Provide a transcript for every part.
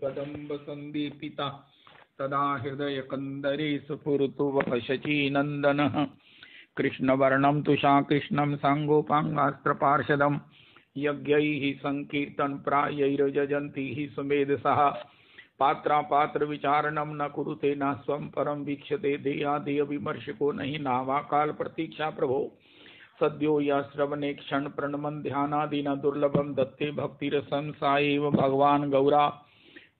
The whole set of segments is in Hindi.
कदम्ब संदीपिता तदा हृदय कंदरे स्फुरतु वः शचीनन्दनः कृष्णवर्णं तुषाकृष्णं साङ्गोपाङ्गास्त्रपार्षदं यज्ञैः संकीर्तनप्रायैर्जयन्ति सुमेधसः पात्रापात्रविचारणं न कुरुते न स्वं परं वीक्षते देयादेयविमर्शको नहि नावाकाल प्रतीक्षा प्रभो सद्यो या श्रवणे क्षण प्रणमन ध्यानादिना दुर्लभम दत्ते भक्तिरसं सा एव भगवान गौरा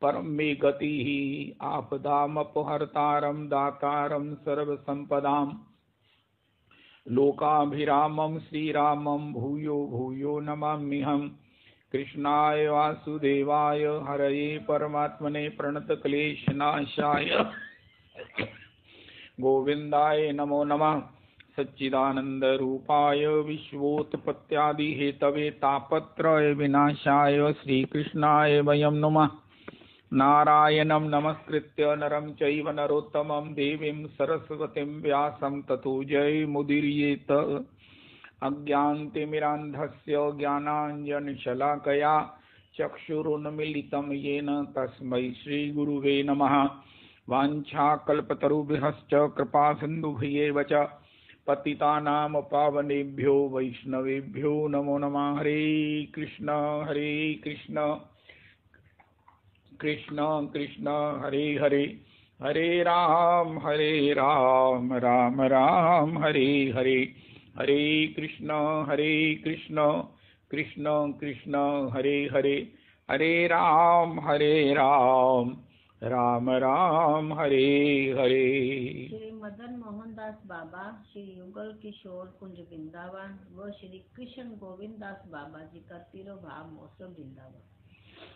परम मे गति आपदामपहर्तारं दातारं सर्वसंपदां लोकाभिरामं श्रीरामं भूयो भूयो नमाम्यहम् कृष्णाय वासुदेवाय हरये परमात्मने प्रणतक्लेशनाशाय गोविंदाय नमो नमः सच्चिदानंदरूपाय विश्वोत्पत्त्यादिहेतवे तापत्रय विनाशाय श्रीकृष्णाय वयं नुमः नारायणं नमस्कृत्य नरं चैव नरोत्तमं देवीं सरस्वतीं व्यासं ततो जयमुदीरयेत अज्ञानतिमिरान्धस्य ज्ञानाञ्जनशलाकया चक्षुरुन्मीलितं येन तस्मै श्रीगुरुवे नमः वाञ्छाकल्पतरुभ्यश्च कृपासिन्धुभ्येव च पतितानां पावनेभ्यो वैष्णवेभ्यो नमो नमः। हरे कृष्ण कृष्ण कृष्ण हरे हरे हरे राम राम राम हरे हरे हरे कृष्ण कृष्ण कृष्ण हरे हरे हरे राम राम राम हरे हरे। श्री मदन मोहन दास बाबा, श्री युगल किशोर कुंज वृंदावन व श्री कृष्ण गोविंद दास बाबा जी का तिरुभाव महोत्सव वृंदावन।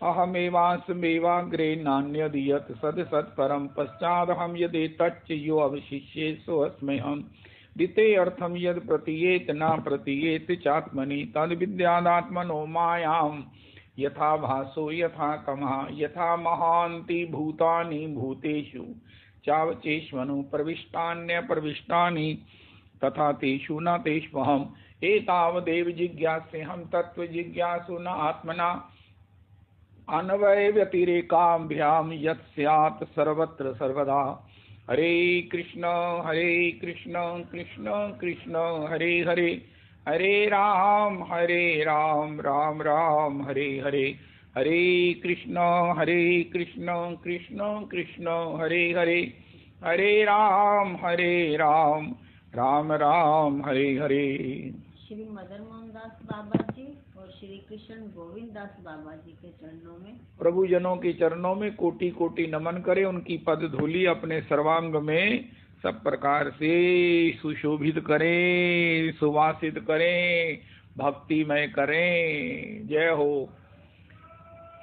अहमेवास्मेवाग्रे नान्यदीयत सद सत् परम पश्चादहं यदि तच्च यो अवशिष्ये सोऽस्म्यहम् दिते अर्थम यद प्रतीयेत न प्रतीयेत चात्मनि तद विद्यादात्मनो मायां यथा भासो यथा तमः यथा महान्ति भूतानि भूतेषु चावचेष्वनु प्रविष्टान्य प्रविष्टानि तथा तेषु न तेष्वहम् एतावदेव जिज्ञास्यहं तत्व जिज्ञासु न आत्मना अन्वय व्यतिरेकाभ्यां यत् स्यात् सर्वत्र सर्वदा। हरे कृष्ण कृष्ण कृष्ण हरे हरे हरे राम राम राम हरे हरे हरे कृष्ण कृष्ण कृष्ण हरे हरे हरे राम राम राम हरे हरे। श्री मदन मोहन दास बाबा जी और श्री कृष्ण गोविंद दास बाबा जी के चरणों में प्रभु जनों के चरणों में कोटि कोटि नमन करें। उनकी पद धूलि अपने सर्वांग में सब प्रकार से सुशोभित करें, सुवासित करें, भक्तिमय करें। जय हो।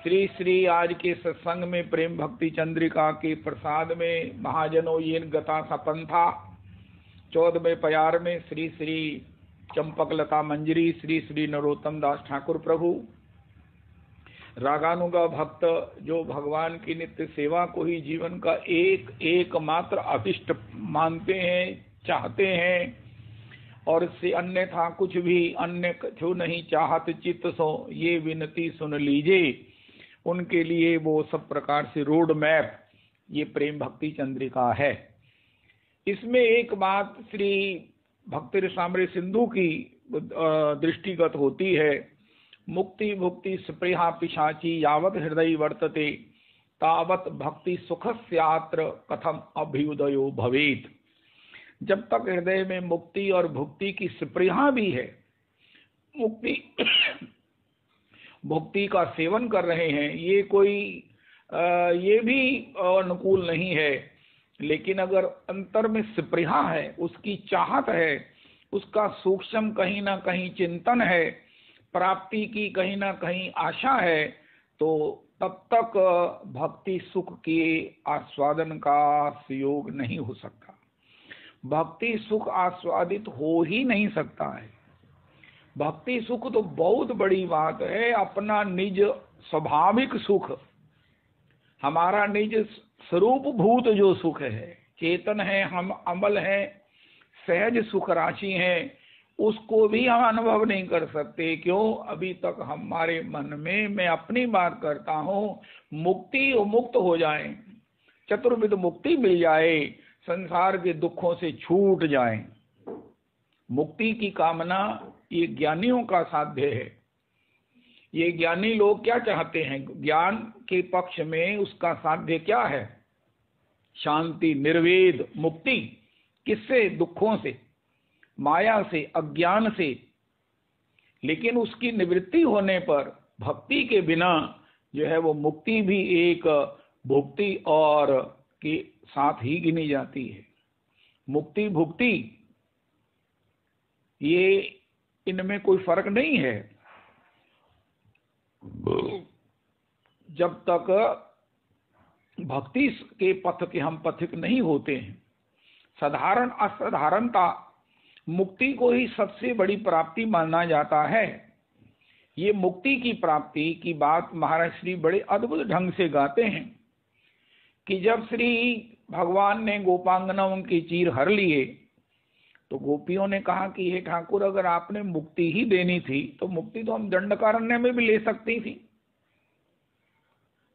श्री श्री आज के सत्संग में प्रेम भक्ति चंद्रिका के प्रसाद में महाजनों येन गता सपंथा 14वें प्यार में श्री श्री चंपकलता मंजरी श्री श्री नरोत्तम दास ठाकुर प्रभु रागानुगा भक्त जो भगवान की नित्य सेवा को ही जीवन का एक मात्र अभिष्ट मानते हैं, चाहते हैं और इससे अन्यथा कुछ भी अन्य जो नहीं चाहत चित्त सो ये विनती सुन लीजिए। उनके लिए वो सब प्रकार से रोड मैप ये प्रेम भक्ति चंद्रिका है। इसमें एक बात श्री भक्ति रसामृत सिंधु की दृष्टिगत होती है। मुक्ति भुक्ति स्पृहा पिशाची यावत हृदय वर्तते तावत भक्ति सुखस्यात्र कथम अभ्युदयो भवेत। जब तक हृदय में मुक्ति और भुक्ति की स्पृहा भी है, मुक्ति भुक्ति का सेवन कर रहे हैं, ये भी अनुकूल नहीं है। लेकिन अगर अंतर में स्पृहा है, उसकी चाहत है, उसका सूक्ष्म कहीं ना कहीं चिंतन है, प्राप्ति की कहीं ना कहीं आशा है, तो तब तक भक्ति सुख के आस्वादन का सुयोग नहीं हो सकता। भक्ति सुख आस्वादित हो ही नहीं सकता है। भक्ति सुख तो बहुत बड़ी बात है। अपना निज स्वाभाविक सुख, हमारा निज स्वरूप भूत जो सुख है, चेतन है, हम अमल हैं, सहज सुख राशि हैं, उसको भी हम अनुभव नहीं कर सकते। क्यों? अभी तक हमारे मन में, मैं अपनी बात करता हूँ, मुक्ति मुक्त हो जाए, चतुर्विध मुक्ति मिल जाए, संसार के दुखों से छूट जाए, मुक्ति की कामना ये ज्ञानियों का साध्य है। ये ज्ञानी लोग क्या चाहते हैं? ज्ञान के पक्ष में उसका साध्य क्या है? शांति, निर्वेद, मुक्ति। किससे? दुखों से, माया से, अज्ञान से। लेकिन उसकी निवृत्ति होने पर भक्ति के बिना जो है वो मुक्ति भी एक भुक्ति और के साथ ही गिनी जाती है। मुक्ति भुक्ति ये इनमें कोई फर्क नहीं है जब तक भक्ति के पथ के हम पथिक नहीं होते हैं। साधारण असाधारणता मुक्ति को ही सबसे बड़ी प्राप्ति माना जाता है। ये मुक्ति की प्राप्ति की बात महाराज श्री बड़े अद्भुत ढंग से गाते हैं कि जब श्री भगवान ने गोपांगनाओं के चीर हर लिए तो गोपियों ने कहा कि हे ठाकुर, अगर आपने मुक्ति ही देनी थी तो मुक्ति तो हम दंडकारण्य में भी ले सकती थी।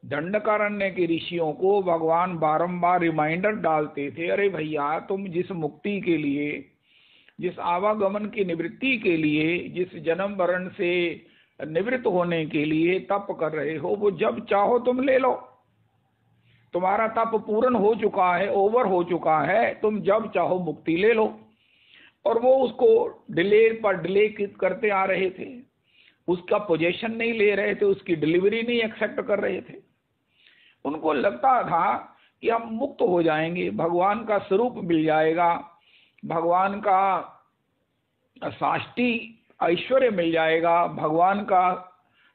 दंडकारण्य के ऋषियों को भगवान बारंबार रिमाइंडर डालते थे, अरे भैया तुम जिस मुक्ति के लिए, जिस आवागमन की निवृत्ति के लिए, जिस जन्म मरण से निवृत्त होने के लिए तप कर रहे हो, वो जब चाहो तुम ले लो। तुम्हारा तप पूर्ण हो चुका है, ओवर हो चुका है, तुम जब चाहो मुक्ति ले लो। और वो उसको डिले पर डिले करते आ रहे थे, उसका पोजीशन नहीं ले रहे थे, उसकी डिलीवरी नहीं एक्सेप्ट कर रहे थे। उनको लगता था कि हम मुक्त हो जाएंगे, भगवान का स्वरूप मिल जाएगा, भगवान का साष्टी ऐश्वर्य मिल जाएगा, भगवान का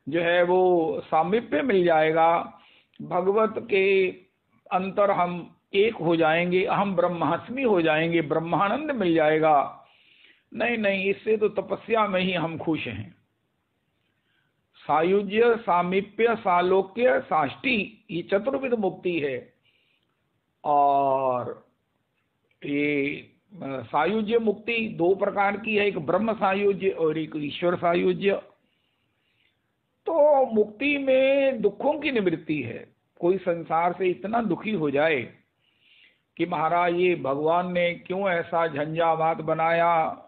जो है वो सामीप्य मिल जाएगा, भगवत के अंतर हम एक हो जाएंगे, हम ब्रह्मास्मि हो जाएंगे, ब्रह्मानंद मिल जाएगा। नहीं नहीं, इससे तो तपस्या में ही हम खुश हैं। सायुज्य, सामीप्य, सालोक्य, साष्टी, ये चतुर्विध मुक्ति है। और ये सायुज्य मुक्ति दो प्रकार की है, एक ब्रह्म सायुज्य और एक ईश्वर सायुज्य। तो मुक्ति में दुखों की निवृत्ति है। कोई संसार से इतना दुखी हो जाए कि महाराज ये भगवान ने क्यों ऐसा झंझावात बनाया,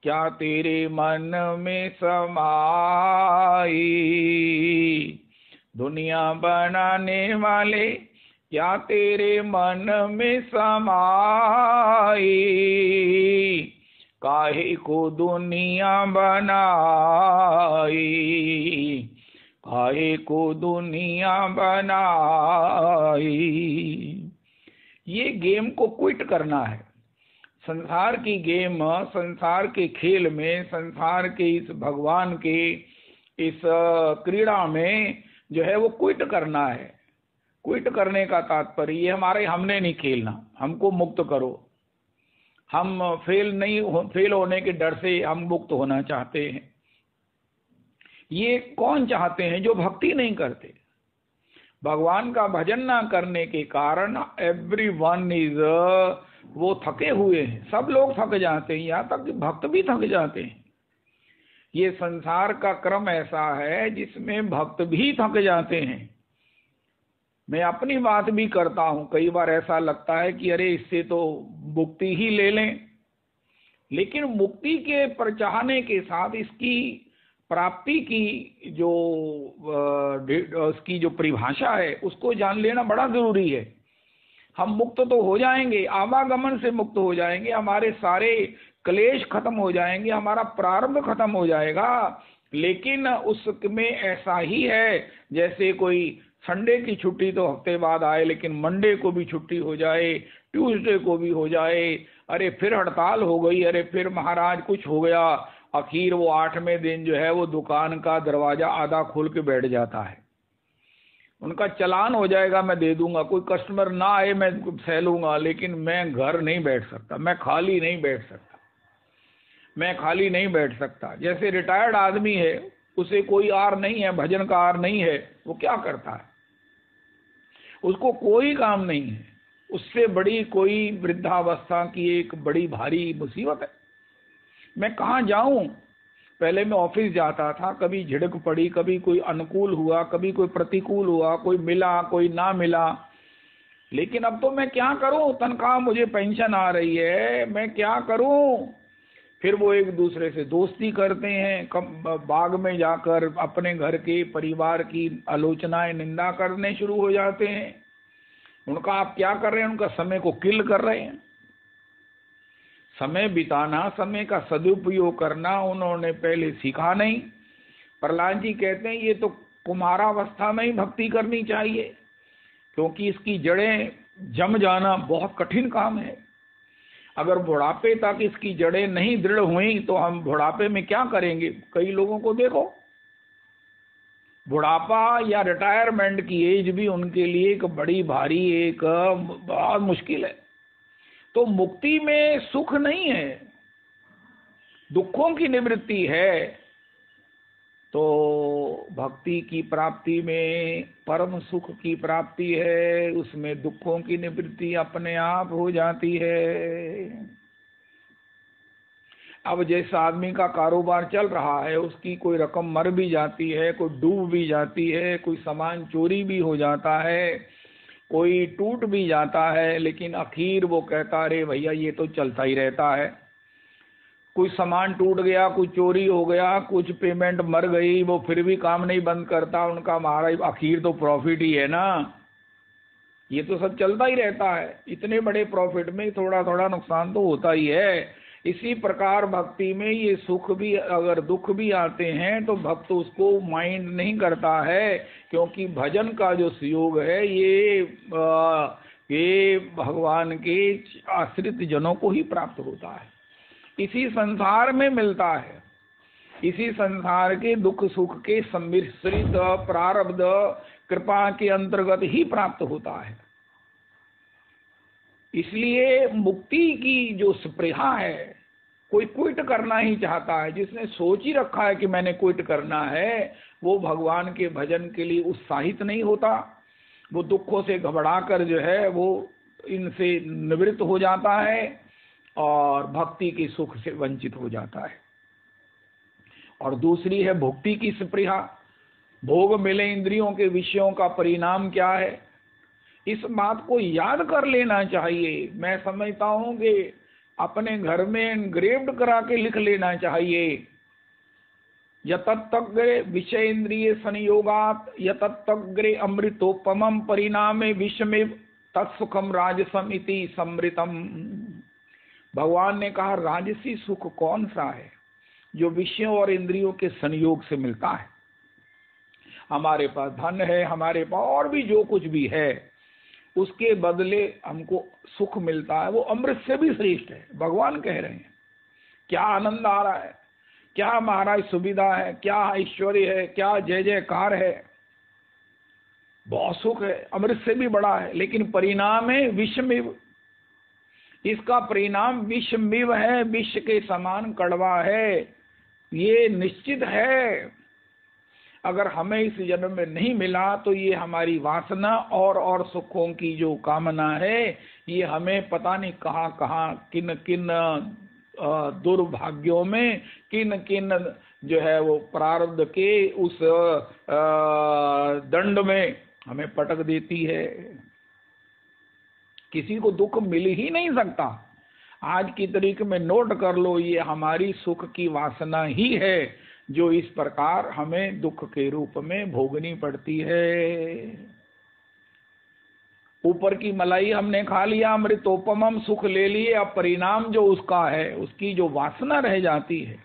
क्या तेरे मन में समाई दुनिया बनाने वाले, क्या तेरे मन में समाई, काहे को दुनिया बनाई, काहे को दुनिया बनाई। ये गेम को क्विट करना है। संसार की गेम, संसार के खेल में, संसार के इस भगवान के इस क्रीड़ा में जो है वो क्विट करना है। क्विट करने का तात्पर्य ये हमारे, हमने नहीं खेलना, हमको मुक्त करो। हम फेल होने के डर से हम मुक्त होना चाहते हैं। ये कौन चाहते हैं? जो भक्ति नहीं करते। भगवान का भजन ना करने के कारण एवरीवन इज, वो थके हुए हैं, सब लोग थक जाते हैं, यहाँ तक कि भक्त भी थक जाते हैं। ये संसार का क्रम ऐसा है जिसमें भक्त भी थक जाते हैं। मैं अपनी बात भी करता हूँ, कई बार ऐसा लगता है कि अरे इससे तो मुक्ति ही ले लें। लेकिन मुक्ति के पर चाहने के साथ इसकी प्राप्ति की जो उसकी जो परिभाषा है उसको जान लेना बड़ा जरूरी है। हम मुक्त तो हो जाएंगे, आवागमन से मुक्त हो जाएंगे, हमारे सारे क्लेश खत्म हो जाएंगे, हमारा प्रारब्ध खत्म हो जाएगा। लेकिन उसमें ऐसा ही है जैसे कोई संडे की छुट्टी तो हफ्ते बाद आए, लेकिन मंडे को भी छुट्टी हो जाए, ट्यूसडे को भी हो जाए, अरे फिर हड़ताल हो गई, अरे फिर महाराज कुछ हो गया, आखिर वो 8वें दिन जो है वो दुकान का दरवाजा आधा खोल के बैठ जाता है। उनका चालान हो जाएगा, मैं दे दूंगा, कोई कस्टमर ना आए मैं सह लूंगा, लेकिन मैं घर नहीं बैठ सकता, मैं खाली नहीं बैठ सकता, मैं खाली नहीं बैठ सकता। जैसे रिटायर्ड आदमी है, उसे कोई आर नहीं है, भजन का आर नहीं है, वो क्या करता है? उसको कोई काम नहीं है। उससे बड़ी कोई वृद्धावस्था की एक बड़ी भारी मुसीबत है। मैं कहाँ जाऊं? पहले मैं ऑफिस जाता था, कभी झिड़क पड़ी, कभी कोई अनुकूल हुआ, कभी कोई प्रतिकूल हुआ, कोई मिला कोई ना मिला, लेकिन अब तो मैं क्या करूं? तनख्वाह, मुझे पेंशन आ रही है, मैं क्या करूं? फिर वो एक दूसरे से दोस्ती करते हैं, बाग में जाकर अपने घर के परिवार की आलोचनाएं निंदा करने शुरू हो जाते हैं। उनका आप क्या कर रहे हैं? उनका समय को किल कर रहे हैं। समय बिताना, समय का सदुपयोग करना उन्होंने पहले सीखा नहीं। प्रहलाद जी कहते हैं ये तो कुमारावस्था में ही भक्ति करनी चाहिए, क्योंकि इसकी जड़ें जम जाना बहुत कठिन काम है। अगर बुढ़ापे तक इसकी जड़ें नहीं दृढ़ हुई तो हम बुढ़ापे में क्या करेंगे? कई लोगों को देखो, बुढ़ापा या रिटायरमेंट की एज भी उनके लिए एक बड़ी भारी, एक बहुत मुश्किल है। तो मुक्ति में सुख नहीं है, दुखों की निवृत्ति है। तो भक्ति की प्राप्ति में परम सुख की प्राप्ति है, उसमें दुखों की निवृत्ति अपने आप हो जाती है। अब जैसे आदमी का कारोबार चल रहा है, उसकी कोई रकम मर भी जाती है, कोई डूब भी जाती है, कोई सामान चोरी भी हो जाता है, कोई टूट भी जाता है, लेकिन आखिर वो कहता अरे भैया ये तो चलता ही रहता है। कुछ सामान टूट गया, कुछ चोरी हो गया, कुछ पेमेंट मर गई, वो फिर भी काम नहीं बंद करता, उनका महाराज आखिर तो प्रॉफिट ही है ना, ये तो सब चलता ही रहता है। इतने बड़े प्रॉफिट में थोड़ा थोड़ा नुकसान तो होता ही है। इसी प्रकार भक्ति में ये सुख भी, अगर दुख भी आते हैं तो भक्त उसको माइंड नहीं करता है, क्योंकि भजन का जो सहयोग है ये भगवान के आश्रित जनों को ही प्राप्त होता है, इसी संसार में मिलता है, इसी संसार के दुख सुख के सम्मिश्रित प्रारब्ध कृपा के अंतर्गत ही प्राप्त होता है। इसलिए मुक्ति की जो स्पृहा है, कोई क्विट करना ही चाहता है, जिसने सोच ही रखा है कि मैंने क्विट करना है, वो भगवान के भजन के लिए उत्साहित नहीं होता। वो दुखों से घबराकर जो है वो इनसे निवृत्त हो जाता है और भक्ति के सुख से वंचित हो जाता है। और दूसरी है भुक्ति की स्पृहा। भोग मिले इंद्रियों के विषयों का परिणाम क्या है, इस बात को याद कर लेना चाहिए। मैं समझता हूं कि अपने घर में एनग्रेव्ड करा के लिख लेना चाहिए, यतत्तग्रे विषय इंद्रिय संयोगात यतत्तग्रे अमृतोपमं परिणामे विषमे तत्सुखम राजसम इति समृतम। भगवान ने कहा राजसी सुख कौन सा है? जो विषयों और इंद्रियों के संयोग से मिलता है। हमारे पास धन है, हमारे पास और भी जो कुछ भी है, उसके बदले हमको सुख मिलता है, वो अमृत से भी श्रेष्ठ है। भगवान कह रहे हैं क्या आनंद आ रहा है, क्या महाराज सुविधा है, क्या ऐश्वर्य है, क्या जय जयकार है, बहुत सुख है, अमृत से भी बड़ा है। लेकिन परिणाम है विषमिव, इसका परिणाम विषमिव है, विष के समान कड़वा है, ये निश्चित है। अगर हमें इस जन्म में नहीं मिला तो ये हमारी वासना और सुखों की जो कामना है, ये हमें पता नहीं कहाँ कहाँ किन किन दुर्भाग्यों में, किन किन जो है वो प्रारब्ध के उस दंड में हमें पटक देती है। किसी को दुख मिल ही नहीं सकता। आज की तारीख में नोट कर लो, ये हमारी सुख की वासना ही है जो इस प्रकार हमें दुख के रूप में भोगनी पड़ती है। ऊपर की मलाई हमने खा लिया, अमृतोपमम सुख ले लिए, अब परिणाम जो उसका है, उसकी जो वासना रह जाती है,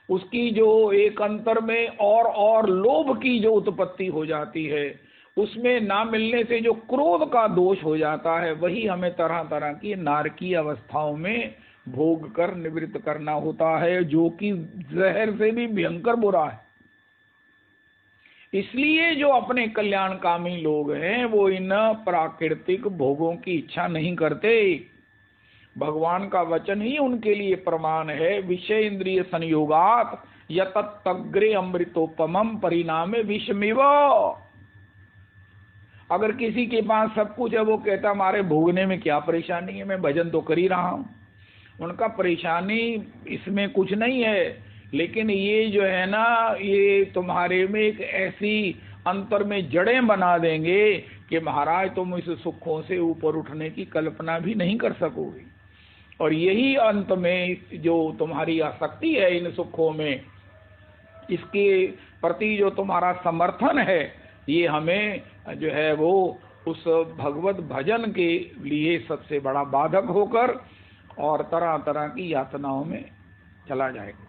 उसकी जो एक अंतर में और लोभ की जो उत्पत्ति हो जाती है, उसमें ना मिलने से जो क्रोध का दोष हो जाता है, वही हमें तरह तरह की नारकीय अवस्थाओं में भोग कर निवृत्त करना होता है, जो कि जहर से भी भयंकर बुरा है। इसलिए जो अपने कल्याणकामी लोग हैं वो इन प्राकृतिक भोगों की इच्छा नहीं करते। भगवान का वचन ही उनके लिए प्रमाण है, विषय इंद्रिय संयोगात यतत्तग्रे अमृतोपमं परिणामे विषमिव। अगर किसी के पास सब कुछ है, वो कहता हमारे भोगने में क्या परेशानी है, मैं भजन तो कर ही रहा हूं। उनका परेशानी इसमें कुछ नहीं है, लेकिन ये जो है ना, ये तुम्हारे में एक ऐसी अंतर में जड़ें बना देंगे कि महाराज तुम इस सुखों से ऊपर उठने की कल्पना भी नहीं कर सकोगे। और यही अंत में जो तुम्हारी आसक्ति है इन सुखों में, इसके प्रति जो तुम्हारा समर्थन है, ये हमें जो है वो उस भगवत भजन के लिए सबसे बड़ा बाधक होकर और तरह तरह की यातनाओं में चला जाएगा।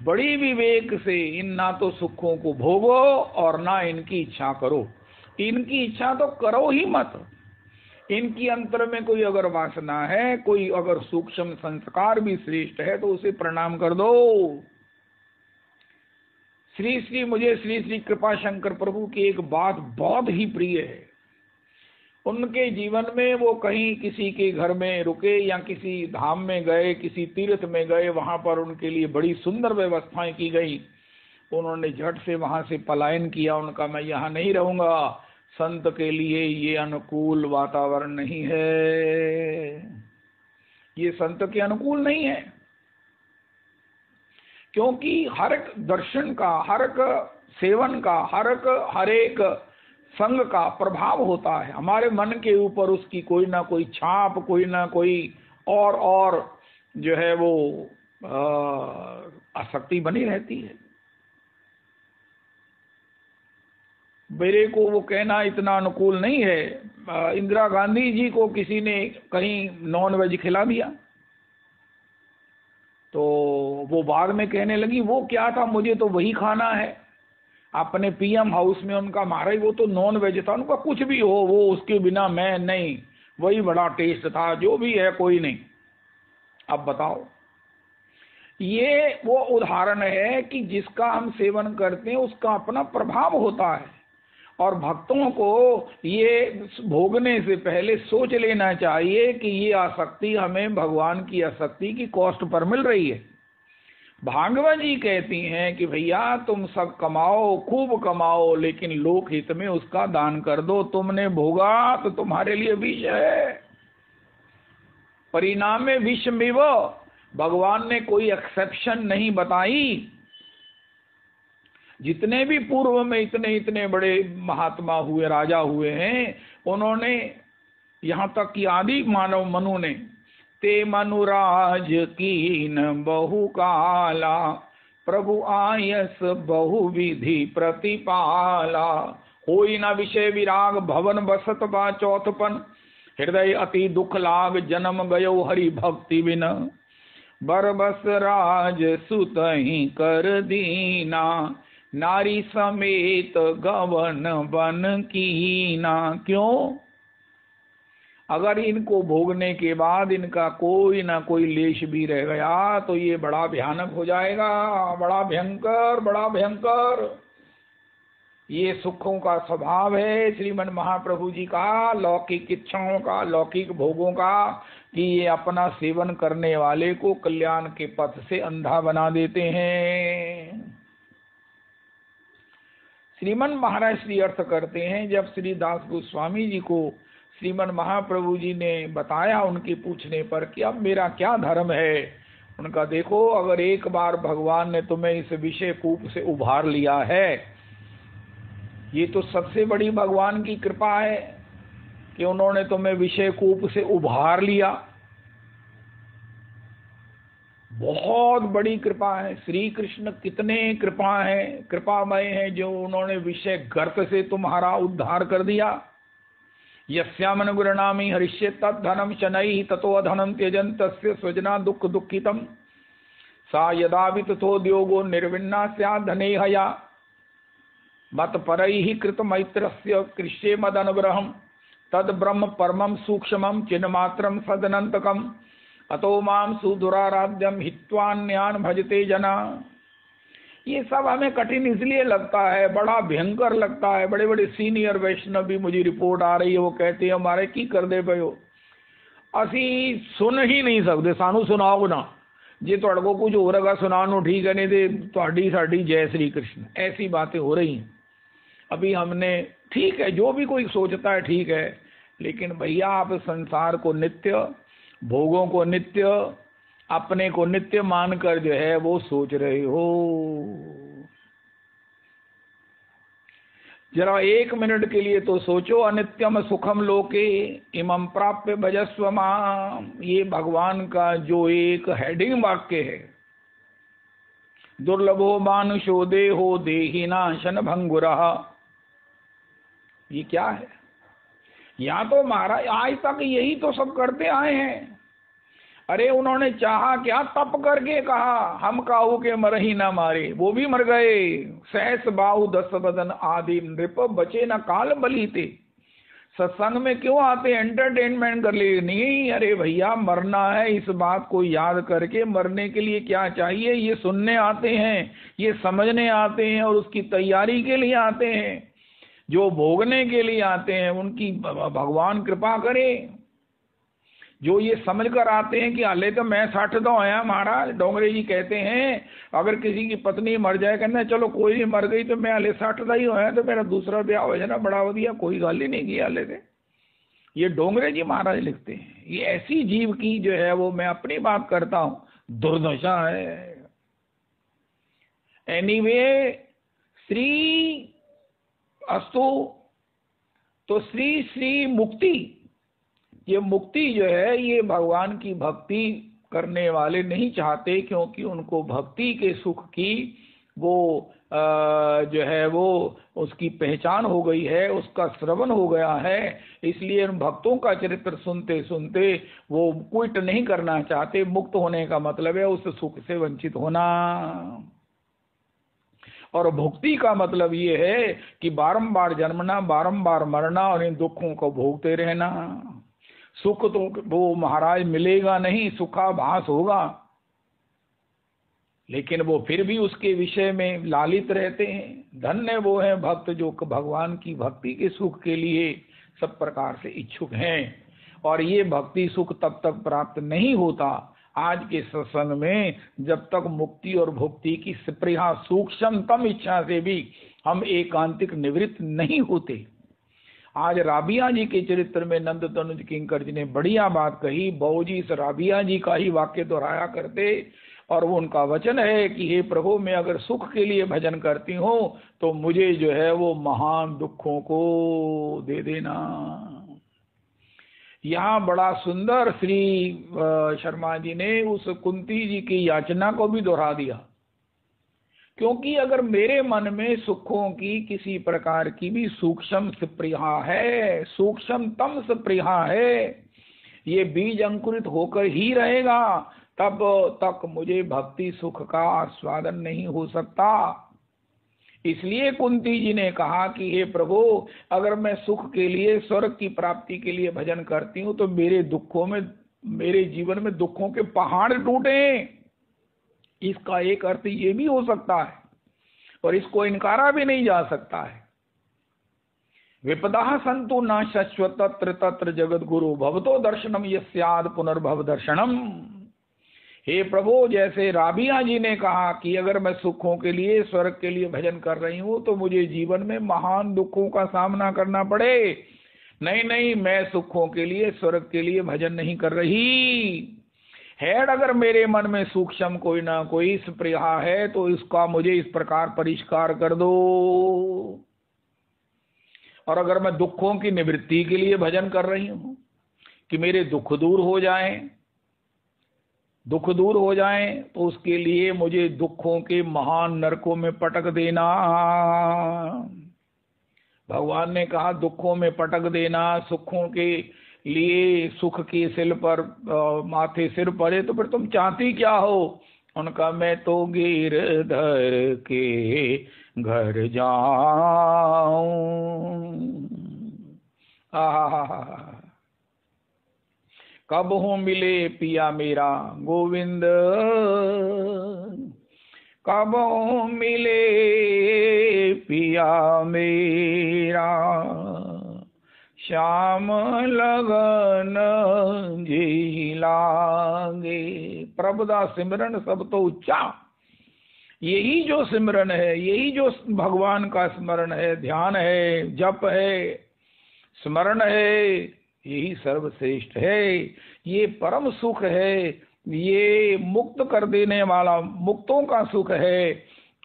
बड़ी विवेक से इन ना तो सुखों को भोगो और ना इनकी इच्छा करो। इनकी इच्छा तो करो ही मत। इनकी अंतर में कोई अगर वासना है, कोई अगर सूक्ष्म संस्कार भी श्रेष्ठ है, तो उसे प्रणाम कर दो। मुझे श्री श्री कृपा शंकर प्रभु की एक बात बहुत ही प्रिय है। उनके जीवन में वो कहीं किसी के घर में रुके या किसी धाम में गए, किसी तीर्थ में गए, वहां पर उनके लिए बड़ी सुंदर व्यवस्थाएं की गई। उन्होंने झट से वहां से पलायन किया। उनका मैं यहाँ नहीं रहूंगा, संत के लिए ये अनुकूल वातावरण नहीं है, ये संत के अनुकूल नहीं है। क्योंकि हर एक दर्शन का, हर एक सेवन का, हर एक संग का प्रभाव होता है हमारे मन के ऊपर। उसकी कोई ना कोई छाप, कोई ना कोई और जो है वो आसक्ति बनी रहती है। मेरे को वो कहना इतना अनुकूल नहीं है। इंदिरा गांधी जी को किसी ने कहीं नॉन वेज खिला दिया, तो वो बाद में कहने लगी वो क्या था, मुझे तो वही खाना है। अपने पीएम हाउस में उनका महाराज वो तो नॉन वेज था। उनका कुछ भी हो, वो उसके बिना मैं नहीं, वही बड़ा टेस्ट था, जो भी है कोई नहीं। अब बताओ, ये वो उदाहरण है कि जिसका हम सेवन करते हैं उसका अपना प्रभाव होता है। और भक्तों को ये भोगने से पहले सोच लेना चाहिए कि ये आसक्ति हमें भगवान की आसक्ति की कॉस्ट पर मिल रही है। भागवत जी कहती हैं कि भैया तुम सब कमाओ, खूब कमाओ, लेकिन लोक हित में उसका दान कर दो। तुमने भोगा तो तुम्हारे लिए विष है, परिणाम में विष में। वो भगवान ने कोई एक्सेप्शन नहीं बताई। जितने भी पूर्व में इतने बड़े महात्मा हुए, राजा हुए हैं, उन्होंने यहाँ तक कि आदि मानव मनु ने ते मनुराज कीन बहु काला, प्रभु आयस बहु विधि प्रतिपाला। होई न विषय विराग भवन बसत बा चौथपन, हृदय अति दुख लाग जन्म गयो हरि भक्ति बिन। बरबस राज सुत ही कर दीना, नारी समेत गवन बन कीना। क्यों? अगर इनको भोगने के बाद इनका कोई ना कोई लेश भी रह गया तो ये बड़ा भयानक हो जाएगा, बड़ा भयंकर, बड़ा भयंकर। ये सुखों का स्वभाव है श्रीमन महाप्रभु जी का, लौकिक इच्छाओं का, लौकिक भोगों का, कि ये अपना सेवन करने वाले को कल्याण के पथ से अंधा बना देते हैं। श्रीमन महाराज श्री अर्थ करते हैं, जब श्री दास गोस्वामी जी को श्रीमन महाप्रभु जी ने बताया उनके पूछने पर कि अब मेरा क्या धर्म है, उनका देखो, अगर एक बार भगवान ने तुम्हें इस विषय कूप से उभार लिया है, ये तो सबसे बड़ी भगवान की कृपा है कि उन्होंने तुम्हें विषय कूप से उभार लिया। बहुत बड़ी कृपा है। श्री कृष्ण कितने कृपामय हैं, जो उन्होंने विषय गर्त से तुम्हारा उद्धार कर दिया। यस्यामन गुरुनामी हरिष्ये तद्धनम शनैः ततो अधनम त्यजन तस्य स्वजना दुख दुखितम, सा यदा वितथोद्योगो निर्विन्ना स्यात् धने हया, मत परैः कृत मैत्रस्य कृष्ये मदनुग्रहम, तद ब्रह्म परमं सूक्ष्मं चिन्मात्रं सदनंतकम, अतो माम सुदुराराध्यम हित्वान्यान भजते जना। ये सब हमें कठिन इसलिए लगता है, बड़ा भयंकर लगता है। बड़े बड़े सीनियर वैष्णव भी मुझे रिपोर्ट आ रही है, वो कहते हैं हमारे की कर दे पे हो, असी सुन ही नहीं सकते, सानू सुनाओ ना, जे तुहाडे को कुछ हो रहा सुनानो ठीक है, नहीं तो तुहाडी साडी जय श्री कृष्ण, ऐसी बातें हो रही हैं। अभी हमने, ठीक है जो भी कोई सोचता है ठीक है, लेकिन भैया आप संसार को नित्य भोगों को नित्य, अपने को नित्य मानकर जो है वो सोच रहे हो। जरा 1 मिनट के लिए तो सोचो, अनित्यम सुखम लोके इमं प्राप्य भजस्व माम, ये भगवान का जो एक हेडिंग वाक्य है, दुर्लभो मानुषो देहो देहिनाशन भंगुरः, ये क्या है? यहाँ तो महाराज आज तक यही तो सब करते आए हैं। अरे उन्होंने चाहा क्या, तप करके कहा हम काहू के मर ही ना मारे, वो भी मर गए। सहस बाहु 10 बदन आदि नृप बचे न काल बली थे। सत्संग में क्यों आते? एंटरटेनमेंट कर ले नहीं। अरे भैया मरना है, इस बात को याद करके मरने के लिए क्या चाहिए, ये सुनने आते हैं, ये समझने आते हैं और उसकी तैयारी के लिए आते हैं। जो भोगने के लिए आते हैं उनकी भगवान कृपा करे। जो ये समझ कर आते हैं कि हाले तो मैं 60 तो आया महाराज, डोंगरे जी कहते हैं अगर किसी की पत्नी मर जाए, कहना चलो कोई नहीं मर गई तो मैं हाले 60 का ही होया तो मेरा दूसरा ब्याह हो जाना, बड़ा बढ़िया, कोई गाली नहीं की हाले से। ये डोंगरे जी महाराज लिखते हैं। ये ऐसी जीव की जो है वो, मैं अपनी बात करता हूं, दुर्दशा है। एनीवे श्री अस्तु, तो श्री श्री मुक्ति, ये मुक्ति जो है ये भगवान की भक्ति करने वाले नहीं चाहते, क्योंकि उनको भक्ति के सुख की वो जो है वो उसकी पहचान हो गई है, उसका श्रवण हो गया है। इसलिए उन भक्तों का चरित्र सुनते सुनते वो क्विट नहीं करना चाहते। मुक्त होने का मतलब है उस सुख से वंचित होना, और भुक्ति का मतलब ये है कि बारंबार जन्मना, बारंबार मरना और इन दुखों को भोगते रहना। सुख तो वो महाराज मिलेगा नहीं, सुखाभास होगा, लेकिन वो फिर भी उसके विषय में लालित रहते हैं। धन्य वो है भक्त जो भगवान की भक्ति के सुख के लिए सब प्रकार से इच्छुक हैं। और ये भक्ति सुख तब तक प्राप्त नहीं होता आज के सत्संग में जब तक मुक्ति और भुक्ति की स्पृहा सूक्ष्मतम इच्छा से भी हम एकांतिक निवृत्त नहीं होते। आज राबिया जी के चरित्र में नंद तनुज किंकर जी ने बढ़िया बात कही। बाबू जी इस राबिया जी का ही वाक्य दोहराया करते, और वो उनका वचन है कि हे प्रभु, मैं अगर सुख के लिए भजन करती हूँ तो मुझे जो है वो महान दुखों को दे देना। यहाँ बड़ा सुंदर श्री शर्मा जी ने उस कुंती जी की याचना को भी दोहरा दिया, क्योंकि अगर मेरे मन में सुखों की किसी प्रकार की भी सूक्ष्म स्पृहा है, सूक्ष्मतम स्पृहा है, ये बीज अंकुरित होकर ही रहेगा, तब तक मुझे भक्ति सुख का आस्वादन नहीं हो सकता। इसलिए कुंती जी ने कहा कि हे प्रभु, अगर मैं सुख के लिए, स्वर्ग की प्राप्ति के लिए भजन करती हूँ तो मेरे दुखों में, मेरे जीवन में दुखों के पहाड़ टूटे। इसका एक अर्थ ये भी हो सकता है और इसको इनकारा भी नहीं जा सकता है। विपदा संतु न शश्वत तत्र तत्र जगत गुरु भवतो दर्शनम यस्याद पुनर्भव दर्शनम। हे प्रभु, जैसे राबिया जी ने कहा कि अगर मैं सुखों के लिए, स्वर्ग के लिए भजन कर रही हूँ तो मुझे जीवन में महान दुखों का सामना करना पड़े। नहीं नहीं, मैं सुखों के लिए, स्वर्ग के लिए भजन नहीं कर रही है। अगर मेरे मन में सूक्ष्म कोई ना कोई स्पृहा है तो इसका मुझे इस प्रकार परिष्कार कर दो। और अगर मैं दुखों की निवृत्ति के लिए भजन कर रही हूँ कि मेरे दुख दूर हो जाएं, दुख दूर हो जाएं, तो उसके लिए मुझे दुखों के महान नरकों में पटक देना। भगवान ने कहा दुखों में पटक देना, सुखों के लिए सुख के सिर पर माथे सिर पड़े तो फिर तुम चाहती क्या हो? उनका मैं तो गिरधर के घर जाऊं। कब हो मिले पिया मेरा गोविंद, कब हो मिले पिया मेरा, श्याम लगन जी लागे। प्रभुदा सिमरन सब तो उच्चा, यही जो सिमरन है, यही जो भगवान का स्मरण है, ध्यान है, जप है, स्मरण है, यही सर्वश्रेष्ठ है। ये परम सुख है, ये मुक्त कर देने वाला मुक्तों का सुख है,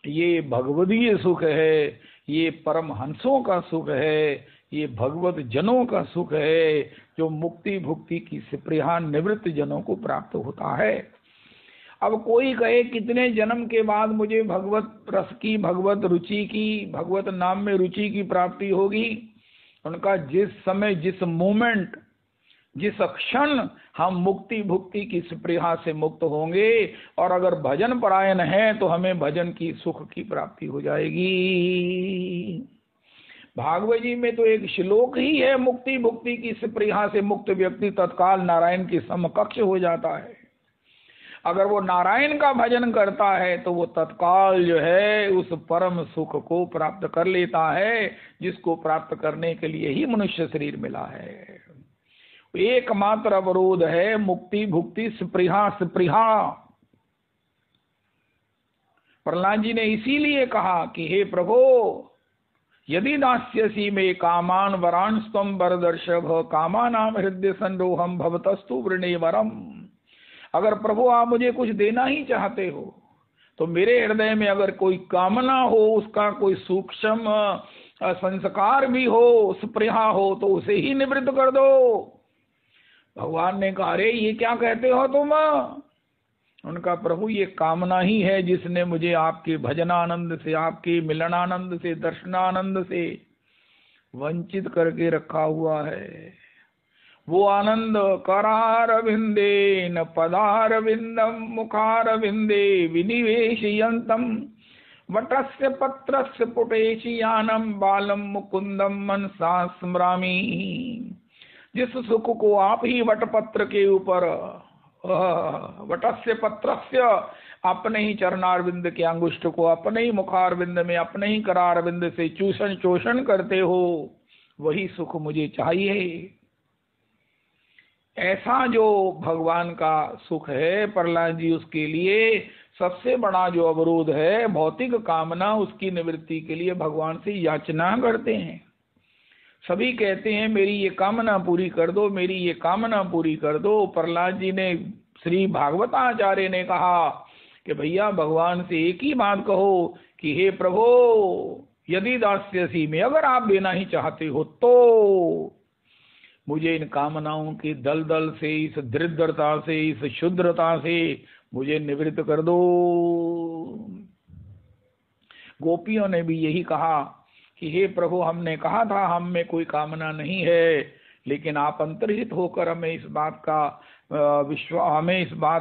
ये भगवदीय सुख है, ये परम हंसों का सुख है, ये भगवत जनों का सुख है, जो मुक्ति भुक्ति की स्पृहा निवृत्त जनों को प्राप्त होता है। अब कोई कहे कितने जन्म के बाद मुझे भगवत रस की, भगवत रुचि की, भगवत नाम में रुचि की प्राप्ति होगी? उनका जिस समय, जिस मोमेंट, जिस क्षण हम मुक्ति भुक्ति की स्पृहा से मुक्त होंगे और अगर भजन परायण है तो हमें भजन की सुख की प्राप्ति हो जाएगी। भागवत जी में तो एक श्लोक ही है, मुक्ति भुक्ति की स्पृहा से मुक्त व्यक्ति तत्काल नारायण के समकक्ष हो जाता है। अगर वो नारायण का भजन करता है तो वो तत्काल जो है उस परम सुख को प्राप्त कर लेता है, जिसको प्राप्त करने के लिए ही मनुष्य शरीर मिला है। एकमात्र अवरोध है मुक्ति भुक्ति स्पृहा। प्रहलाद जी ने इसीलिए कहा कि हे प्रभो, यदि दास्यसि मे कामान वरांस्तम वरदर्शभ कामानाम हृदय संरोहम भवतस्तु वृणे वरम। अगर प्रभु आप मुझे कुछ देना ही चाहते हो तो मेरे हृदय में अगर कोई कामना हो, उसका कोई सूक्ष्म संस्कार भी हो, स्पृहा हो, तो उसे ही निवृत्त कर दो। भगवान ने कहा, अरे ये क्या कहते हो तुम? उनका प्रभु ये कामना ही है जिसने मुझे आपके भजनानंद से, आपके मिलनानंद से, दर्शनानंद से वंचित करके रखा हुआ है। वो आनंद करारविंदे न पदारविंदम मुखारविंदे विनिवेशयन्तम वटस्य पत्रस्य पुटेशयानम बालम मुकुंदम मनसा स्मरामि। जिस सुख को आप ही वटपत्र के ऊपर, वटस्य पत्रस्य, अपने ही चरणारविंद के अंगुष्ठ को अपने ही मुखारविंद में, अपने ही करारविंद से चूषण चोषण करते हो, वही सुख मुझे चाहिए। ऐसा जो भगवान का सुख है प्रहलाद जी, उसके लिए सबसे बड़ा जो अवरोध है भौतिक कामना, उसकी निवृत्ति के लिए भगवान से याचना करते हैं। सभी कहते हैं मेरी ये कामना पूरी कर दो, मेरी ये कामना पूरी कर दो। प्रहलाद जी ने, श्री भागवताचार्य ने कहा कि भैया भगवान से एक ही बात कहो कि हे प्रभो, यदि दास्यसि में, अगर आप देना ही चाहते हो तो मुझे इन कामनाओं की दलदल से, इस दरिद्रता से, इस शुद्रता से मुझे निवृत्त कर दो। गोपियों ने भी यही कहा कि हे प्रभु, हमने कहा था हम में कोई कामना नहीं है, लेकिन आप अंतर्हित होकर हमें इस बात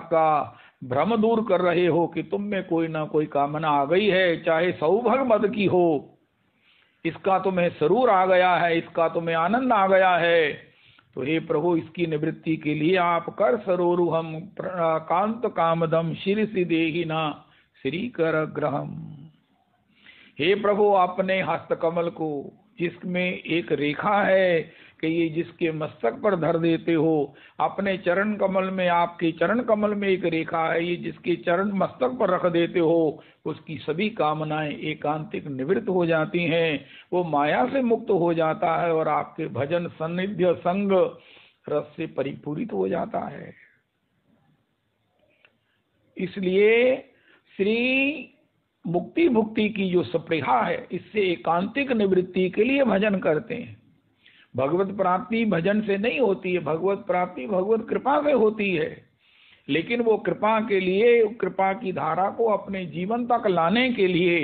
का भ्रम दूर कर रहे हो कि तुम में कोई ना कोई कामना आ गई है, चाहे सौभाग्य मद की हो, इसका तुम्हें सरूर आ गया है, इसका तुम्हें आनंद आ गया है। तो हे प्रभु, इसकी निवृत्ति के लिए आप कर सरोरु हम कांत कामदम शिरसि देहिना श्री कर ग्रहम। हे प्रभु, अपने हस्त कमल को, जिसमें एक रेखा है कि ये जिसके मस्तक पर धर देते हो, अपने चरण कमल में, आपके चरण कमल में एक रेखा है, ये जिसके चरण मस्तक पर रख देते हो, उसकी सभी कामनाएं एकांतिक निवृत्त हो जाती हैं, वो माया से मुक्त हो जाता है और आपके भजन सन्निध्य संग रस से परिपूरित हो जाता है। इसलिए श्री मुक्ति भुक्ति की जो स्पृहा है, इससे एकांतिक निवृत्ति के लिए भजन करते हैं। भगवत प्राप्ति भजन से नहीं होती है, भगवत प्राप्ति भगवत कृपा से होती है। लेकिन वो कृपा के लिए, कृपा की धारा को अपने जीवन तक लाने के लिए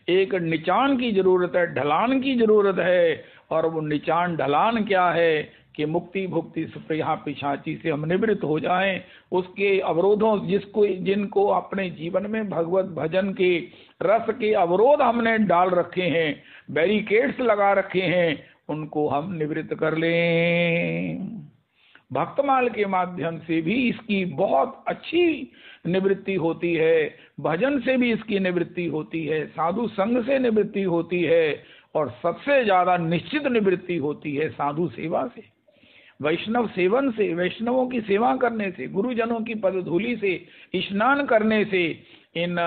एक निचान की जरूरत है, ढलान की जरूरत है। और वो निचान ढलान क्या है कि मुक्ति भुक्ति स्पृहा पिशाची से हम निवृत्त हो जाएं। उसके अवरोधों, जिनको अपने जीवन में भगवत भजन के रस के अवरोध हमने डाल रखे हैं, बैरिकेड्स लगा रखे हैं, उनको हम निवृत्त कर लें। भक्तमाल के माध्यम से भी इसकी बहुत अच्छी निवृत्ति होती है, भजन से भी इसकी निवृत्ति होती है, साधु संग से निवृत्ति होती है, और सबसे ज्यादा निश्चित निवृत्ति होती है साधु सेवा से, वैष्णव सेवन से, वैष्णवों की सेवा करने से, गुरुजनों की पदधूलि से स्नान करने से इन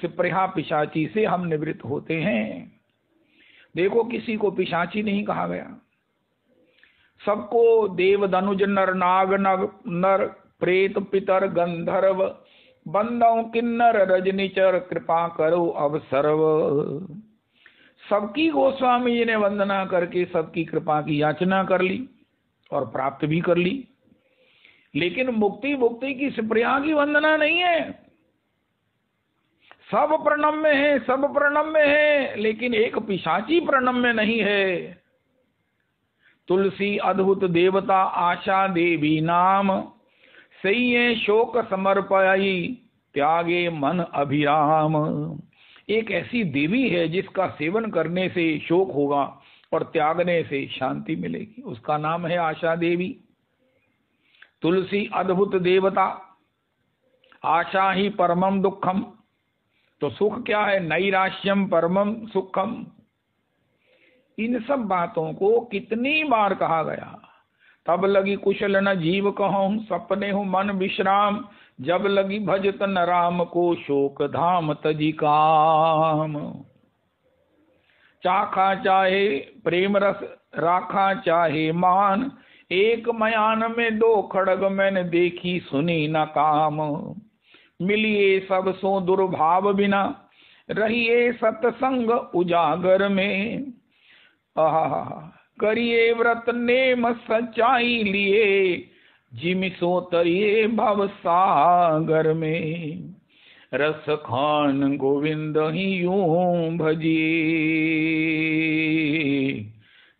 स्पृहा पिशाची से हम निवृत्त होते हैं। देखो, किसी को पिशाची नहीं कहा गया, सबको देव धनुज नर नाग नर प्रेत पितर गंधर्व बंदों किन्नर रजनीचर कृपा करो अब सर्व। सबकी गोस्वामी जी ने वंदना करके सबकी कृपा की याचना कर ली और प्राप्त भी कर ली, लेकिन मुक्ति मुक्ति की सुप्रिया की वंदना नहीं है। सब प्रणम्य है, सब प्रणम्य है, लेकिन एक पिशाची प्रणम्य नहीं है। तुलसी अद्भुत देवता आशा देवी नाम, सैये शोक समर्पयाई त्यागे मन अभिराम। एक ऐसी देवी है जिसका सेवन करने से शोक होगा और त्यागने से शांति मिलेगी, उसका नाम है आशा देवी। तुलसी अद्भुत देवता, आशा ही परमम दुखम, तो सुख क्या है? नैराश्यम परमम सुखम। इन सब बातों को कितनी बार कहा गया। तब लगी कुशल न जीव कहूं, सपने हूं मन विश्राम, जब लगी भजत न राम को शोक धाम तजी काम। चाखा चाहे प्रेम रस राखा चाहे मान, एक मयान में दो खड़ग मैंने देखी सुनी न काम। मिलिए सब सो दुर्भाव बिना, रहिए सत्संग उजागर में। करिए व्रत नेम सच्चाई लिए, जिमि सो तरिए भव सागर में। रस खान गोविंद ही यूं भजिए,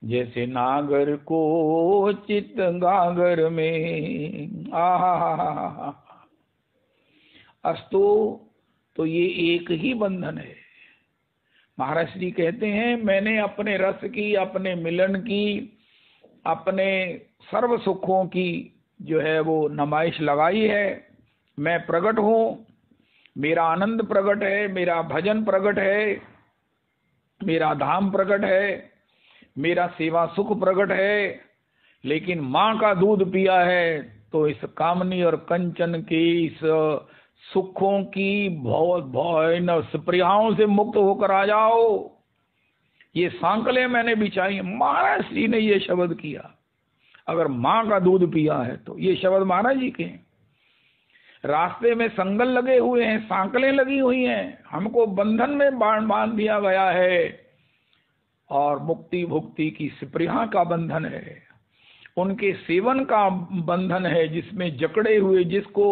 जैसे नागर को चित गागर में। आहा, अस्तु, तो ये एक ही बंधन है। महाराज श्री कहते हैं, मैंने अपने रस की, अपने मिलन की, अपने सर्व सुखों की जो है वो नुमाइश लगाई है। मैं प्रकट हूँ, मेरा आनंद प्रकट है, मेरा भजन प्रकट है, मेरा धाम प्रकट है, मेरा सेवा सुख प्रकट है। लेकिन माँ का दूध पिया है तो इस कामनी और कंचन के इस सुखों की बहुत सुप्रियाओं से मुक्त होकर आ जाओ। ये सांकलें मैंने बिछाई। महाराज श्री ने ये शब्द किया। अगर माँ का दूध पिया है तो ये शब्द महाराज जी के हैं। रास्ते में संगल लगे हुए हैं, सांकलें लगी हुई हैं, हमको बंधन में बांध दिया गया है, और मुक्ति भुक्ति की सुप्रिया का बंधन है, उनके सेवन का बंधन है, जिसमें जकड़े हुए, जिसको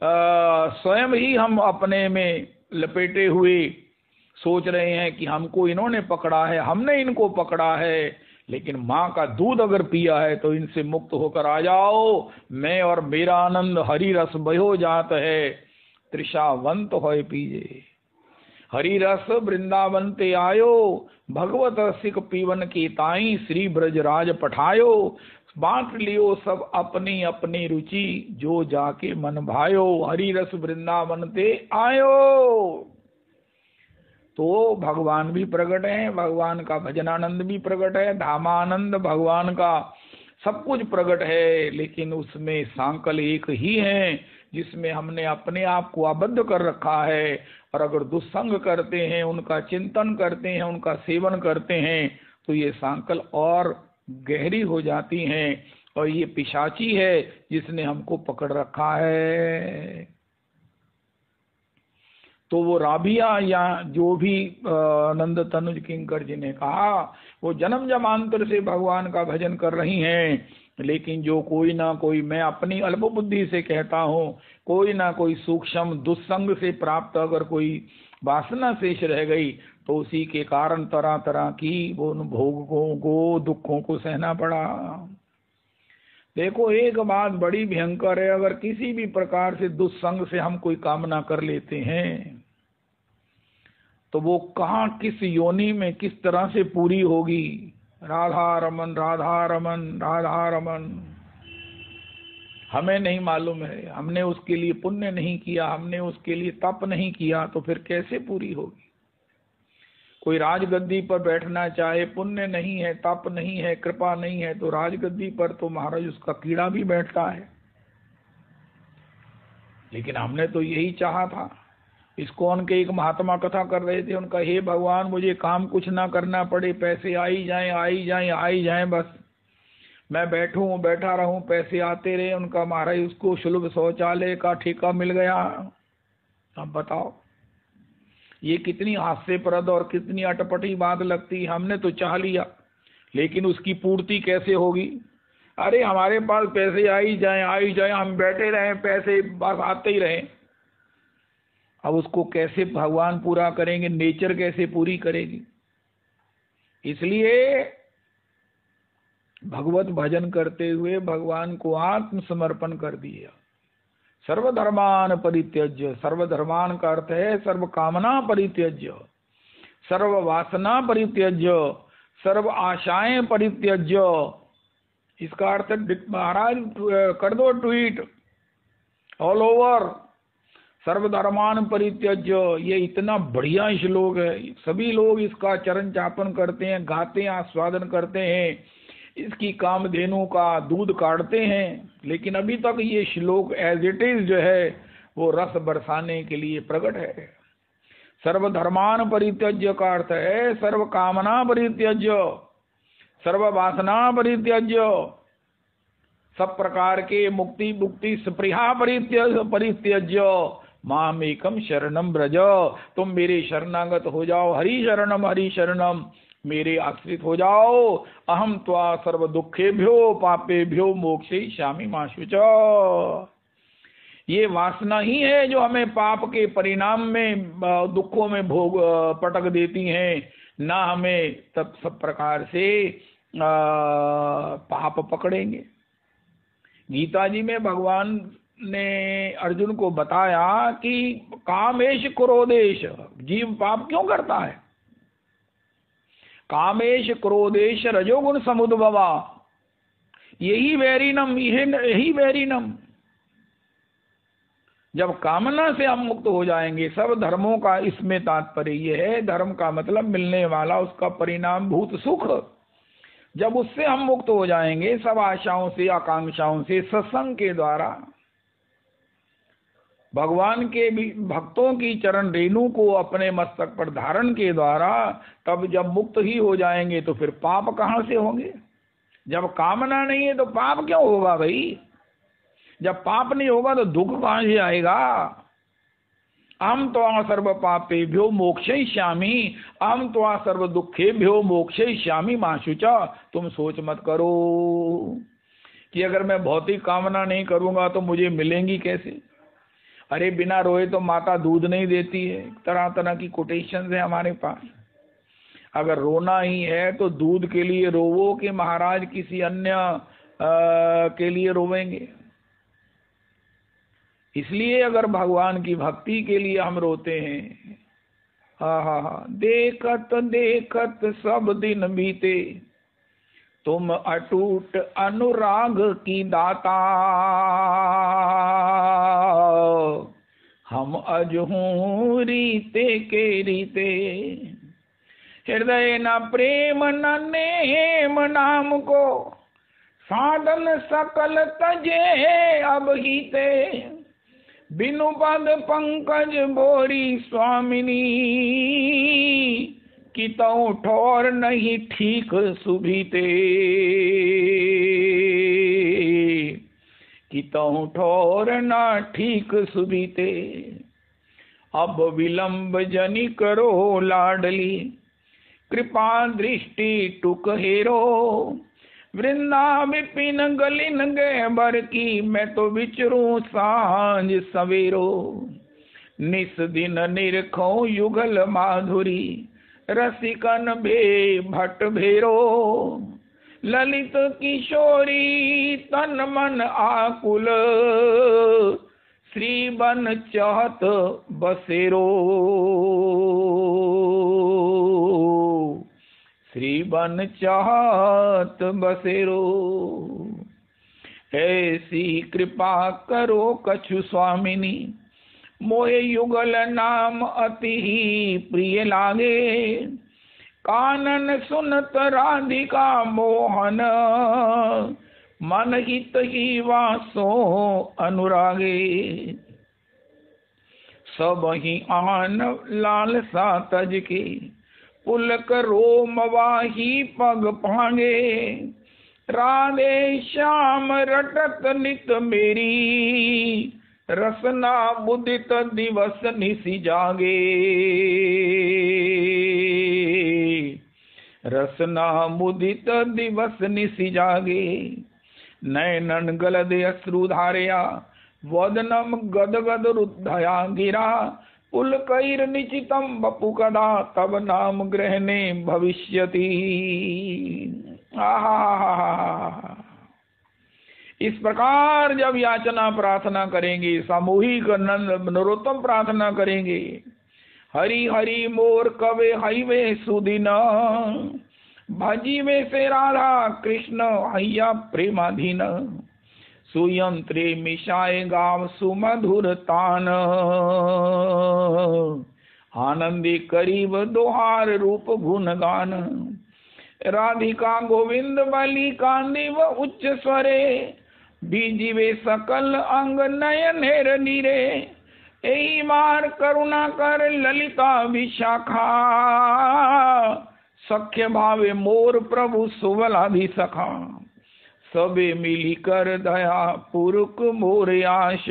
स्वयं ही हम अपने में लपेटे हुए सोच रहे हैं कि हमको इन्होंने पकड़ा है, हमने इनको पकड़ा है। लेकिन माँ का दूध अगर पिया है तो इनसे मुक्त होकर आ जाओ। मैं और मेरा आनंद हरि रस बहो जात है, तृषावंत होय पीजे। हरि रस वृंदावन ते आयो, भगवत रसिक पीवन की ताई, श्री ब्रजराज पठायो। बांट लियो सब अपनी अपनी रुचि, जो जाके मन भायो। हरि रस वृंदावन ते आयो। तो भगवान भी प्रकट है, भगवान का भजनानंद भी प्रकट है, धामानंद भगवान का सब कुछ प्रकट है। लेकिन उसमें सांकल एक ही है, जिसमें हमने अपने आप को आबद्ध कर रखा है। और अगर दुस्संग करते हैं, उनका चिंतन करते हैं, उनका सेवन करते हैं, तो ये सांकल और गहरी हो जाती हैं। और ये पिशाची है जिसने हमको पकड़ रखा है। तो वो राबिया या जो भी नंद तनुज किंकर जी ने कहा, वो जन्म जमांतर से भगवान का भजन कर रही हैं। लेकिन जो कोई ना कोई, मैं अपनी अल्प बुद्धि से कहता हूँ, कोई ना कोई सूक्ष्म दुस्संग से प्राप्त अगर कोई वासना शेष रह गई, तो उसी के कारण तरह तरह की वो भोगों को, दुखों को सहना पड़ा। देखो, एक बात बड़ी भयंकर है। अगर किसी भी प्रकार से दुस्संग से हम कोई कामना कर लेते हैं, तो वो कहाँ, किस योनि में, किस तरह से पूरी होगी। राधा रमन राधा रमन राधा रमन, हमें नहीं मालूम है। हमने उसके लिए पुण्य नहीं किया, हमने उसके लिए तप नहीं किया, तो फिर कैसे पूरी होगी। कोई राजगद्दी पर बैठना चाहे, पुण्य नहीं है, तप नहीं है, कृपा नहीं है, तो राजगद्दी पर तो महाराज उसका कीड़ा भी बैठता है। लेकिन हमने तो यही चाहा था। इस्कॉन के एक महात्मा कथा कर रहे थे, उनका, हे भगवान, मुझे काम कुछ ना करना पड़े, पैसे आई जाएं आई जाएं आई जाएं, बस मैं बैठा रहूं, पैसे आते रहे उनका, महाराज उसको सुलभ शौचालय का ठेका मिल गया। अब बताओ ये कितनी हास्यप्रद और कितनी अटपटी बात लगती। हमने तो चाह लिया, लेकिन उसकी पूर्ति कैसे होगी? अरे हमारे पास पैसे आ ही जाए, हम बैठे रहें, पैसे बस आते ही रहें। अब उसको कैसे भगवान पूरा करेंगे? नेचर कैसे पूरी करेगी? इसलिए भगवत भजन करते हुए भगवान को आत्मसमर्पण कर दिया। सर्वधर्मान परित्यज्य, सर्वधर्मान का अर्थ है सर्व कामना परित्यज्य, सर्व वासना परित्यज्य, सर्व आशाएं परित्यज्य। इसका अर्थ महाराज कर दो ट्वीट ऑल ओवर, सर्वधर्मान परित्यज्य। ये इतना बढ़िया श्लोक है, सभी लोग इसका चरण चापन करते हैं, गाते हैं, आस्वादन करते हैं, इसकी कामधेनु का दूध काटते हैं। लेकिन अभी तक ये श्लोक एज इट इज जो है वो रस बरसाने के लिए प्रकट है। सर्वधर्मान परित्यज्य का अर्थ है सर्व कामना परित्यज्य, सर्व वासना परित्यज्य, सब प्रकार के मुक्ति स्पृहा परित्यज्य, माम एकम शरणम ब्रज। तुम मेरे शरणागत हो जाओ, हरि शरणम, मेरे आश्रित हो जाओ। अहम त्वा सर्व दुखेभ्यो पापेभ्यो मोक्षयिष्यामि मा शुच। ये वासना ही है जो हमें पाप के परिणाम में, दुखों में पटक देती हैं, ना हमें तब सब प्रकार से पाप पकड़ेंगे। गीता जी में भगवान ने अर्जुन को बताया कि कामेश क्रोधेश, जीव पाप क्यों करता है? कामेश क्रोधेश रजोगुण समुद्भवा, यही वैरिनम। जब कामना से हम मुक्त हो जाएंगे, सब धर्मों का इसमें तात्पर्य ये है, धर्म का मतलब मिलने वाला उसका परिणाम भूत सुख। जब उससे हम मुक्त हो जाएंगे, सब आशाओं से, आकांक्षाओं से, सत्संग के द्वारा, भगवान के भक्तों की चरण रेणु को अपने मस्तक पर धारण के द्वारा, तब जब मुक्त ही हो जाएंगे तो फिर पाप कहाँ से होंगे? जब कामना नहीं है तो पाप क्यों होगा भाई? जब पाप नहीं होगा तो दुख कहाँ से आएगा? अहम त्वा सर्व पापेभ्यो मोक्षयिष्यामि, अहम त्वा सर्व दुखेभ्यो मोक्षयिष्यामि मा शुचा। तुम सोच मत करो कि अगर मैं भौतिक कामना नहीं करूंगा तो मुझे मिलेंगी कैसे। अरे बिना रोए तो माता दूध नहीं देती है। तरह तरह की कोटेशन है हमारे पास। अगर रोना ही है तो दूध के लिए रोवो कि महाराज किसी अन्य के लिए रोवेंगे। इसलिए अगर भगवान की भक्ति के लिए हम रोते हैं, हा, देखत देखत सब दिन बीते, तुम अटूट अनुराग की दाता, हम अजहूं रीते के रीते, हृदय न प्रेम न नेम नाम को, साधन सकल तजे अब हीते, बिनु पद पंकज बोरी स्वामिनी, कि तऊ ठोर नहीं ठीक सुभीते, कि तऊ ठोर ना ठीक सुभीते। अब विलंब जनि करो लाडली, कृपा दृष्टि टुक हेरो, वृंदा विपिन गलिन गए बर की, मैं तो विचरूं सांझ सवेरो, निस दिन निरखो युगल माधुरी, रसिकन भे भट भेरो, ललित किशोरी तन मन आकुल, श्री बन चाहत बसेरो, श्री बन चाहत बसेरो। ऐसी कृपा करो कछु स्वामिनी, मोहे युगल नाम अति ही प्रिय लागे, कानन सुनत राधिका मोहन, मन हित ही वासो अनुरागे, सब ही आन लालसा तज के, पुलक रोम वाही पग भांगे, राधे श्याम रटत नित मेरी, रसना मुदित दिवस निशि जागे। रसना मुदित दिवस निशि जागे। नयनन गलद अश्रु धारया, वदनम गदगद रुद्धया गिरा। पुलकैर निचितम बपु कदा, तब नाम ग्रहणे भविष्यति। आहा, इस प्रकार जब याचना प्रार्थना करेंगे, सामूहिक नरोत्तम प्रार्थना करेंगे, हरि हरि मोर कवे हईवे सुदिन, भजी में से राधा कृष्ण हैया प्रेमाधीन। सुयंत्रे मिशाए गाव सुमधुर तान, आनंदी करीब दोहार रूप गुण गान। राधिका गोविंद बलि कांदिव उच्च स्वरे, बीजीवे सकल अंग नयनेर नीरे। एई मार करुणा कर ललिता विशाखा, सख्य भावे मोर प्रभु सुबलाधि सखा। सबे मिली कर दया पुरुक मोर आश,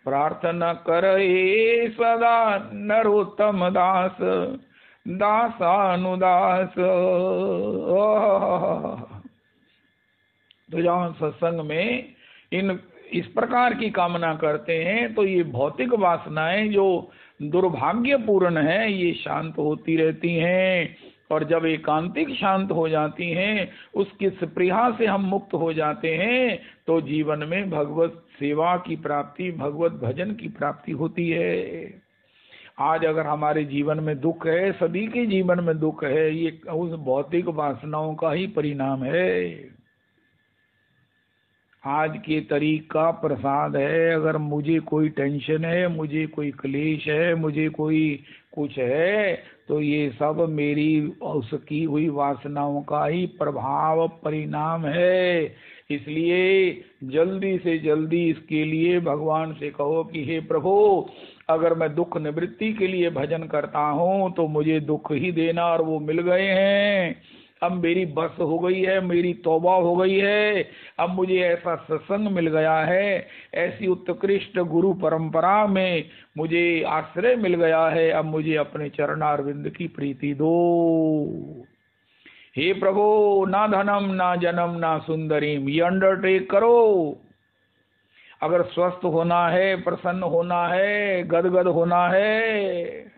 प्रार्थना करे सदा नरोत्तम दास, दासानुदास। तो जहाँ सत्संग में इस प्रकार की कामना करते हैं तो ये भौतिक वासनाएं जो दुर्भाग्यपूर्ण है ये शांत होती रहती हैं, और जब एकांतिक शांत हो जाती हैं, उसकी स्पृहा से हम मुक्त हो जाते हैं, तो जीवन में भगवत सेवा की प्राप्ति, भगवत भजन की प्राप्ति होती है। आज अगर हमारे जीवन में दुख है, सभी के जीवन में दुख है, ये उस भौतिक वासनाओं का ही परिणाम है। आज के तरीक का प्रसाद है। अगर मुझे कोई टेंशन है, मुझे कोई क्लेश है, मुझे कोई कुछ है, तो ये सब मेरी उसकी हुई वासनाओं का ही प्रभाव परिणाम है। इसलिए जल्दी से जल्दी इसके लिए भगवान से कहो कि हे प्रभु, अगर मैं दुख निवृत्ति के लिए भजन करता हूँ तो मुझे दुख ही देना, और वो मिल गए हैं। अब मेरी बस हो गई है, मेरी तौबा हो गई है। अब मुझे ऐसा सत्संग मिल गया है, ऐसी उत्कृष्ट गुरु परंपरा में मुझे आश्रय मिल गया है। अब मुझे अपने चरणारविंद की प्रीति दो। हे प्रभु, ना धनम ना जन्म ना सुंदरीम, ये अंडरटेक करो। अगर स्वस्थ होना है, प्रसन्न होना है, गदगद होना है,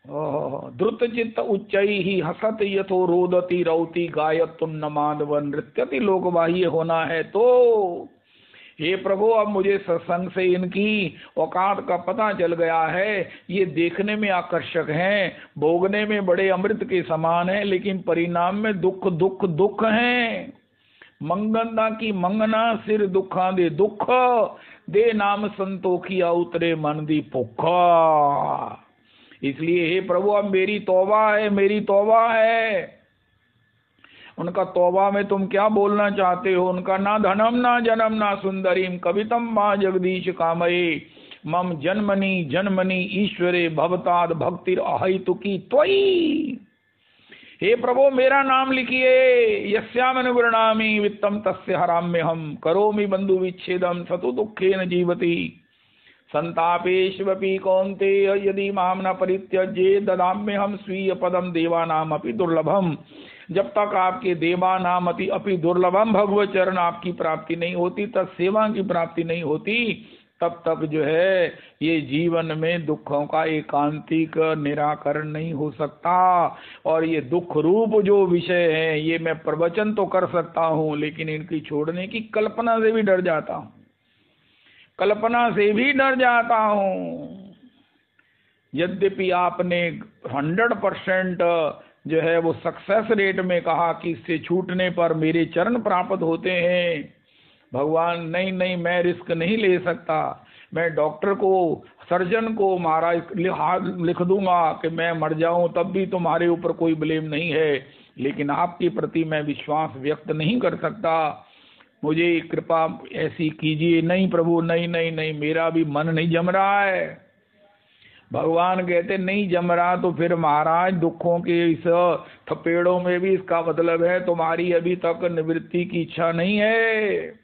द्रुत चित्त उच्चैहि हसत यथो रोदति रौति गायत्युन्न माधव नृत्यति लोकबाह्य होना है, तो हे प्रभु अब मुझे सत्संग से इनकी औकात का पता चल गया है। ये देखने में आकर्षक हैं, भोगने में बड़े अमृत के समान है, लेकिन परिणाम में दुख दुख दुख हैं। मंगना की मंगना सिर दुखा दे दुख, दे नाम संतोखिया उतरे मन दी भुखा। इसलिए हे प्रभु अब मेरी तौबा है, मेरी तौबा है। उनका तौबा में तुम क्या बोलना चाहते हो? उनका ना धनम ना जन्म ना सुंदरीम कवितम माँ जगदीश कामये, मम जन्मनि जन्मनि ईश्वरे भवताद भक्तिर अहितुकी त्वयि। हे प्रभु मेरा नाम लिखिए, यस्यामनु गृणामि वित्तम तस्य हराम्य हम, करोमि बंधु विच्छेदम सतु दुखेन जीवति। संतापेष्वपि कौन्तेय यदि माम न परित्यज्ये, ददाम्य हम स्वीय पदम देवानाम अपि दुर्लभम। जब तक आपके देवानाम अपि दुर्लभम भगवत चरण आपकी प्राप्ति नहीं होती, तब सेवा की प्राप्ति नहीं होती, तब तक जो है ये जीवन में दुखों का एकांतिक निराकरण नहीं हो सकता। और ये दुख रूप जो विषय है, ये मैं प्रवचन तो कर सकता हूँ, लेकिन इनकी छोड़ने की कल्पना से भी डर जाता हूँ, कल्पना से भी डर जाता हूँ। यद्यपि आपने 100% जो है वो सक्सेस रेट में कहा कि इससे छूटने पर मेरे चरण प्राप्त होते हैं, भगवान नहीं नहीं मैं रिस्क नहीं ले सकता। मैं डॉक्टर को, सर्जन को महाराज लिख दूंगा कि मैं मर जाऊं, तब भी तुम्हारे ऊपर कोई ब्लेम नहीं है, लेकिन आपके प्रति मैं विश्वास व्यक्त नहीं कर सकता। मुझे कृपा ऐसी कीजिए। नहीं प्रभु, नहीं नहीं नहीं, मेरा भी मन नहीं जम रहा है। भगवान कहते नहीं जम रहा तो फिर महाराज दुखों के इस थपेड़ों में भी इसका मतलब है तुम्हारी अभी तक निवृत्ति की इच्छा नहीं है।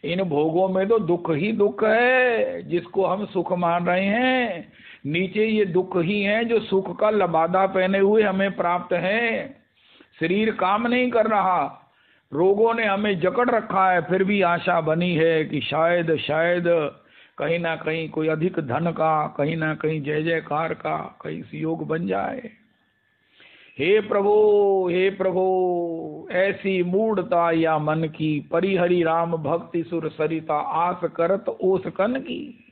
इन भोगों में तो दुख ही दुख है, जिसको हम सुख मान रहे हैं नीचे ये दुख ही है जो सुख का लबादा पहने हुए हमें प्राप्त है। शरीर काम नहीं कर रहा, रोगों ने हमें जकड़ रखा है, फिर भी आशा बनी है कि शायद शायद कहीं ना कहीं कोई अधिक धन का, कहीं ना कहीं जय जयकार का कहीं योग बन जाए। हे प्रभु ऐसी मूढ़ता या मन की, परिहरि राम भक्ति सुर सरिता, आस करत ओस कन की।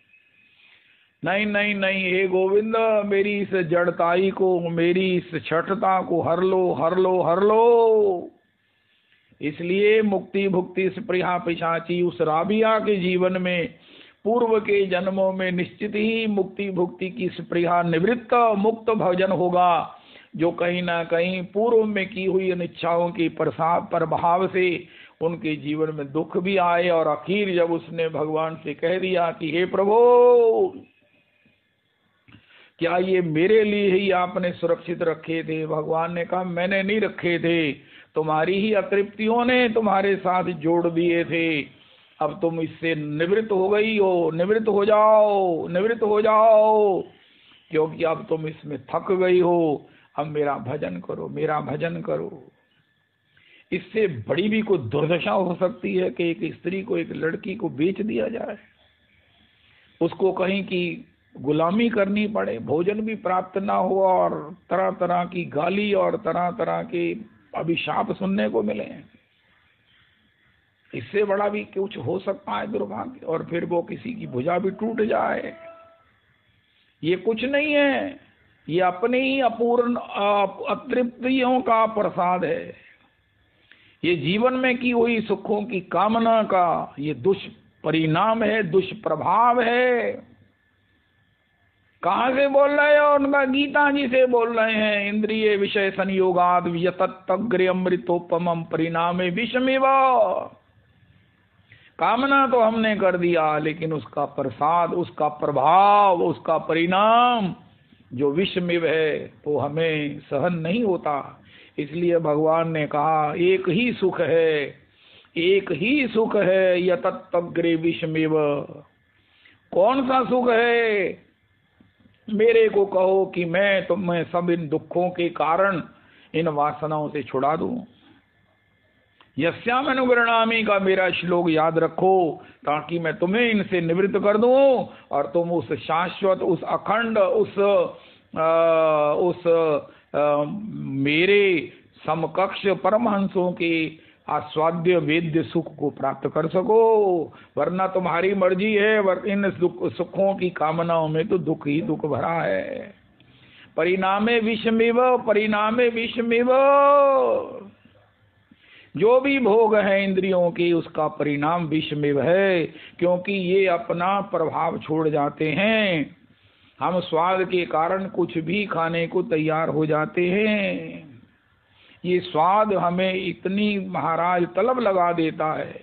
नहीं नहीं नहीं, हे गोविंद मेरी इस जड़ताई को, मेरी इस छठता को हर लो हर लो हर लो। इसलिए मुक्ति भुक्ति स्पृहा पिशाची उस राबिया के जीवन में पूर्व के जन्मों में निश्चित ही मुक्ति भुक्ति की स्पृहा निवृत्त मुक्त भजन होगा, जो कहीं ना कहीं पूर्व में की हुई अनिच्छाओं की प्रभाव से उनके जीवन में दुख भी आए। और आखिर जब उसने भगवान से कह दिया कि हे प्रभु क्या ये मेरे लिए ही आपने सुरक्षित रखे थे? भगवान ने कहा मैंने नहीं रखे थे, तुम्हारी ही अतृप्तियों ने तुम्हारे साथ जोड़ दिए थे। अब तुम इससे निवृत्त हो गई हो, निवृत्त हो जाओ, निवृत्त हो जाओ, क्योंकि अब तुम इसमें थक गई हो। अब मेरा भजन करो, मेरा भजन करो। इससे बड़ी भी कोई दुर्दशा हो सकती है कि एक स्त्री को, एक लड़की को बेच दिया जाए, उसको कहीं की गुलामी करनी पड़े, भोजन भी प्राप्त ना हो और तरह तरह की गाली और तरह तरह के अभिशाप सुनने को मिले। इससे बड़ा भी कुछ हो सकता है दुर्भाग्य। और फिर वो किसी की भुजा भी टूट जाए। ये कुछ नहीं है, ये अपने ही अपूर्ण अतृप्तियों का प्रसाद है। ये जीवन में की हुई सुखों की कामना का ये दुष्परिणाम है, दुष्प्रभाव है। कहां से बोल रहे हो? उनका गीता जी से बोल रहे हैं। इंद्रिय विषय संयोगाद यतग्रे अमृतोपम परिणामे विषमेव। कामना तो हमने कर दिया, लेकिन उसका प्रसाद, उसका प्रभाव, उसका परिणाम जो विषमेव है वो हमें सहन नहीं होता। इसलिए भगवान ने कहा एक ही सुख है, एक ही सुख है, यतग्रे विषमेव। कौन सा सुख है? मेरे को कहो कि मैं तुम्हें सब इन दुखों के कारण, इन वासनाओं से छुड़ा दूं। यस्याम अनुगृणामि का मेरा श्लोक याद रखो, ताकि मैं तुम्हें इनसे निवृत्त कर दूं और तुम उस शाश्वत, उस अखंड, उस मेरे समकक्ष परमहंसों के आस्वाद्य वेद्य सुख को प्राप्त कर सको। वरना तुम्हारी मर्जी है, इन सुखों की कामनाओं में तो दुख ही दुख भरा है। परिणामे विषमेव, परिणामे विषमेव। जो भी भोग है इंद्रियों के, उसका परिणाम विषमेव है, क्योंकि ये अपना प्रभाव छोड़ जाते हैं। हम स्वाद के कारण कुछ भी खाने को तैयार हो जाते हैं। ये स्वाद हमें इतनी महाराज तलब लगा देता है।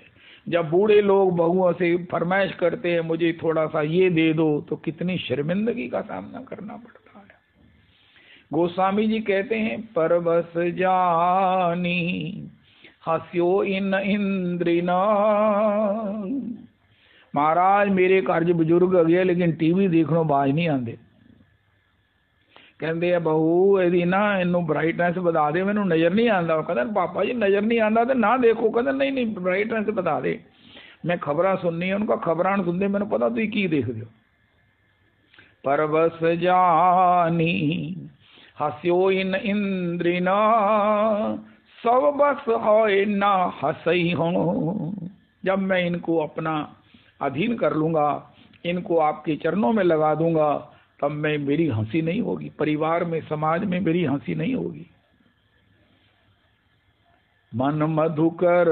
जब बूढ़े लोग बहुओं से फरमाइश करते हैं मुझे थोड़ा सा ये दे दो, तो कितनी शर्मिंदगी का सामना करना पड़ता है। गोस्वामी जी कहते हैं परबस जानी हस्यो इन इंद्रिना। महाराज मेरे घर च बुजुर्ग गए, लेकिन टीवी देखनो बाज नहीं आते। कहते बहू यदि ना इनू ब्राइटनेस बता दे, मैनू नज़र नहीं आता। कहते पापा जी नज़र नहीं आता तो ना देखो। कहते नहीं नहीं ब्राइटनेस बता दे। मैं खबर सुननी है, उनका खबर सुनते मैंने पता तुम की देख दो। परबस जानी हस्यो इन इंद्रिना, सब बस हो ना हसई हो। जब मैं इनको अपना अधीन कर लूंगा, इनको आपके चरणों में लगा दूंगा, तब मैं, मेरी हंसी नहीं होगी, परिवार में समाज में मेरी हंसी नहीं होगी। मन मधुकर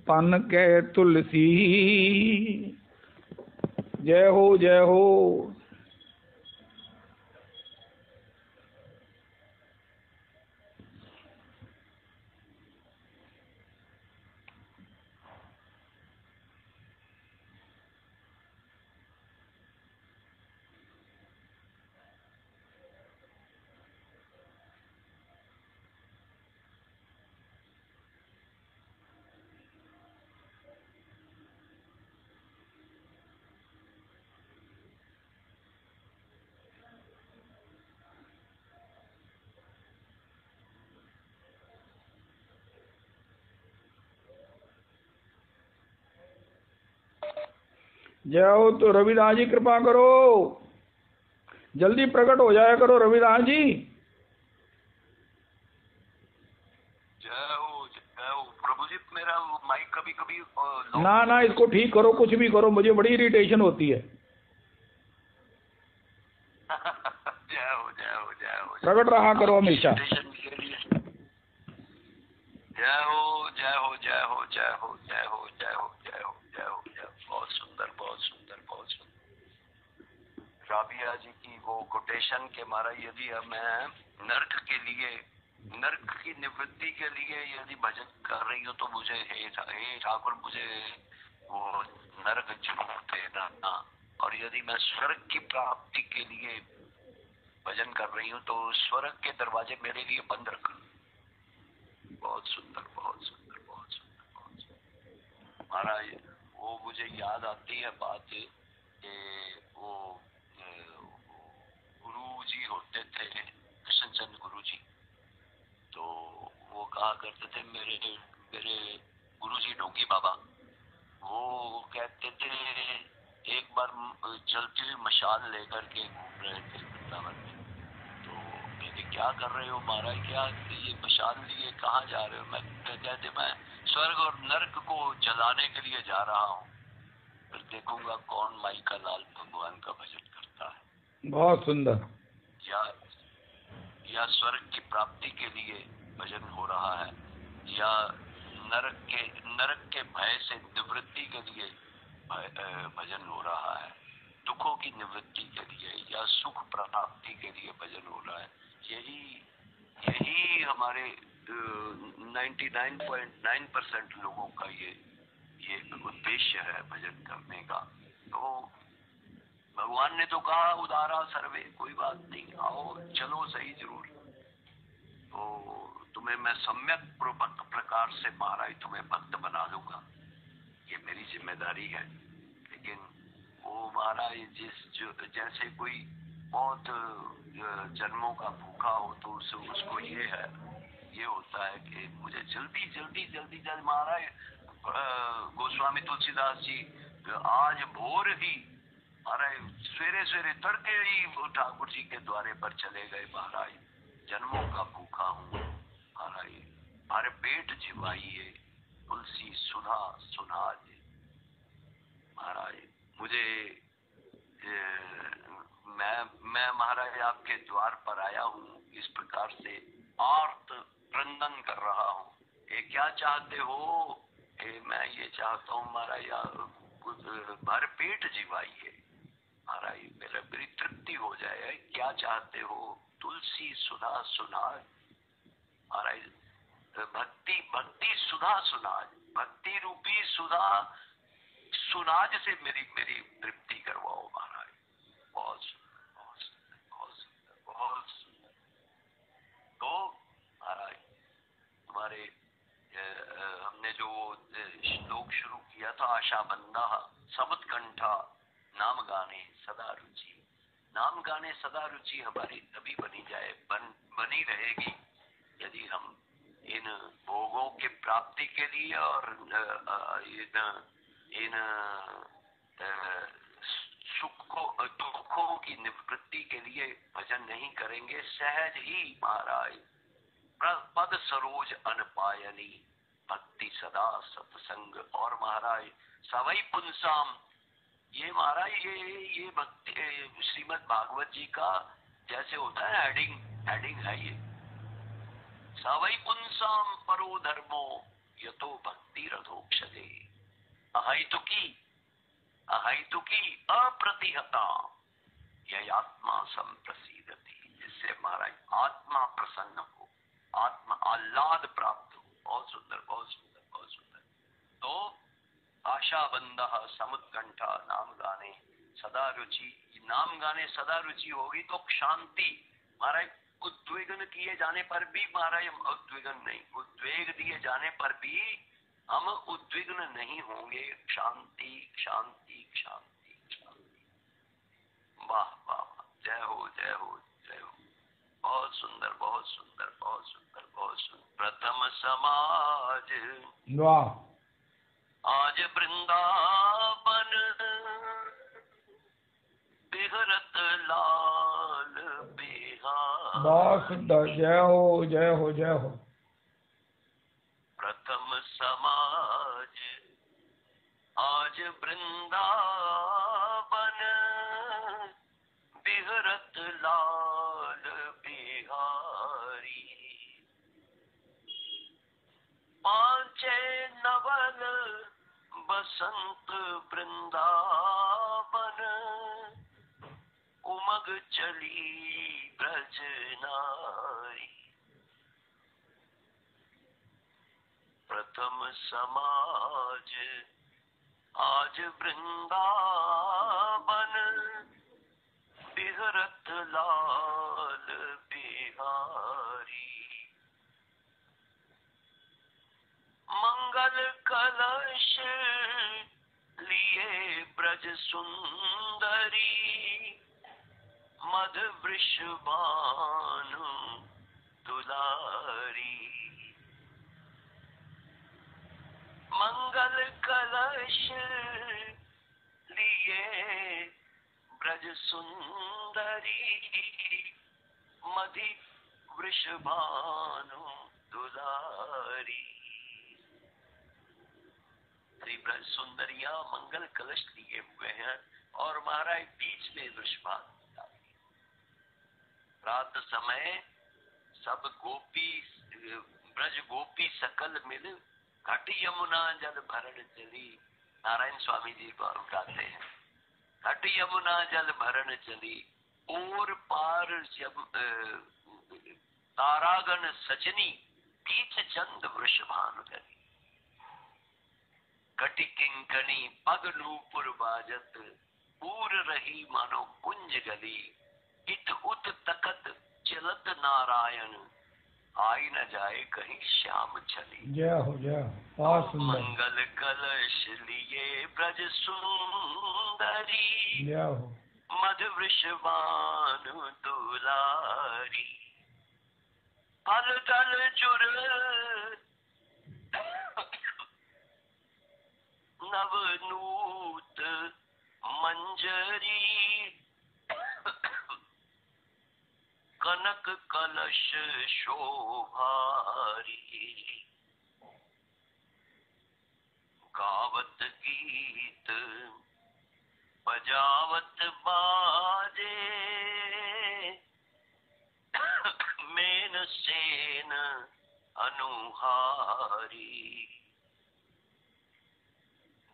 पन के तुलसी, जय हो जय हो। जय हो। तो रविदास जी कृपा करो, जल्दी प्रकट हो जाया करो रविदास जी। जय हो प्रभु जी। मेरा माइक कभी कभी ना इसको ठीक करो, कुछ भी करो, मुझे बड़ी इरिटेशन होती है। जय हो प्रकट रहा करो हमेशा। जय हो। बहुत सुंदर। राबिया जी की वो कोटेशन के मारा, यदि मैं नर्क की निवृत्ति के लिए यदि भजन कर रही हूँ तो मुझे हे ठाकुर मुझे वो नर्क जरूर देना, और यदि मैं स्वर्ग की प्राप्ति के लिए भजन कर रही हूँ तो स्वर्ग के दरवाजे मेरे लिए बंद रख। बहुत सुंदर। महाराज वो मुझे याद आती है बात कि वो गुरु जी होते थे, कृष्णचंद गुरु जी, तो वो कहा करते थे, मेरे गुरु जी ढोंगी बाबा, वो कहते थे एक बार जलती हुई मशाल लेकर के घूम रहे थे वृंदावन में। तो मैंने क्या कर रहे हो महाराज, क्या ये मशाल लिए कहाँ जा रहे हो? मैं कहते मैं स्वर्ग और नर्क को जलाने के लिए जा रहा हूँ, फिर देखूंगा कौन माई का लाल भगवान का भजन करता है। बहुत सुंदर। या स्वर्ग की प्राप्ति के लिए भजन हो रहा है, या नरक के भय से निवृत्ति के लिए भजन हो रहा है, दुखों की निवृत्ति के लिए या सुख प्राप्ति के लिए भजन हो रहा है। यही हमारे 99.9% लोगों का ये उद्देश्य है भजन करने का। तो भगवान ने तो कहा उदारा सर्वे, कोई बात नहीं, आओ चलो सही जरूर। तो तुम्हें मैं सम्यक प्रकार से महाराज तुम्हें भक्त बना लूंगा, ये मेरी जिम्मेदारी है। लेकिन वो महाराज जैसे कोई बहुत जन्मों का भूखा हो तो उसको ये होता है कि मुझे जल्दी महाराज गोस्वामी तुलसीदास जी आज भोर ही महाराज सवेरे तड़के ही ठाकुर जी के द्वारे पर चले गए। महाराज जन्मों का भूखा हूँ महाराज, हमारे पेट जिवाइए तुलसी सुधा सुना दे। महाराज मुझे मैं महाराज आपके द्वार पर आया हूँ, इस प्रकार से आर्त क्रंदन कर रहा हूँ। ये क्या चाहते हो? मैं ये चाहता हूँ महाराज भर पेट जिवाइए महाराज, मेरी तृप्ति हो जाए। क्या चाहते हो? तुलसी सुधा सुना महाराज, भक्ति सुधा सुना, भक्ति रूपी सुधा सुनाज से मेरी तृप्ति करवाओ महाराज। बहुत सुंदर। तो महाराज तुम्हारे हमने जो श्लोक शुरू किया था, आशा बंदा समुत्कंठा नाम गाने सदा रुचि, नाम गाने सदा रुचि हमारी तभी बनी रहेगी यदि हम इन भोगों के प्राप्ति के लिए और इन दुखों की निवृत्ति के लिए भजन नहीं करेंगे। सहज ही महाराज पद सरोज अनपायनी भक्ति सदा सत्संग, और महाराज सवई पुंसाम, ये महाराज ये भक्ति श्रीमद् भागवत जी का जैसे होता है हेडिंग है ये। सवई पुंसाम परो धर्मो यतो भक्ति रथोक्षते, अहैतुकी अप्रतिहता यह आत्मा संप्रसीदति, जिससे महाराज आत्मा प्रसन्न हो, आत्मा आह्लाद प्राप्त हो। बहुत सुंदर। तो आशा बंदा समुत्कंठा नाम गाने सदा रुचि, नाम गाने सदा रुचि होगी तो शांति महाराज, उद्वेगन किए जाने पर भी महाराज उद्वेग दिए जाने पर भी हम उद्विग्न नहीं होंगे। शांति शांति शांति शांति। वाह वाह, जय हो। बहुत सुंदर। प्रथम समाज वाह, आज वृंदावन बहुत सुंदर। जय हो जय हो जय हो। प्रथम समाज आज वृंदावन बिहरत लाल बिहारी। पांचे नवल बसंत वृंदावन उमग चली ब्रज नारी। प्रथम समाज आज वृंदावन बिहरत लाल बिहारी। मंगल कलश लिए ब्रज सुंदरी मध वृषभानु दुलारी। मंगल कलश लिए ब्रज सुंदरी मधि वृषभानु दुलारी। श्री ब्रज सुंदरिया मंगल कलश लिए हुए हैं और महाराज बीच में वृषभानु। रात समय सब गोपी ब्रज गोपी सकल मिल घट यमुना जल भरण चली। नारायण स्वामी जी को गाते हैं, घट यमुना जल भरण चली और पार जब तारागण सजनी बीच चंद वृषभानु गली। घटी किंकणी पग नूपुर बाजत पूर रही मानो कुंज गली। इत उत तकत चलत नारायण आई न जाए कहीं श्याम छली। जय हो जय हो। बहुत सुंदर। मंगल कलश लिए ब्रज सुंदरी जय हो। मध वृषभानु दुलारी। फल दल जुर नवनूत मंजरी कनक कलश शोभारी। गावत गीत बजावत बाजे मेन सेन अनुहारी।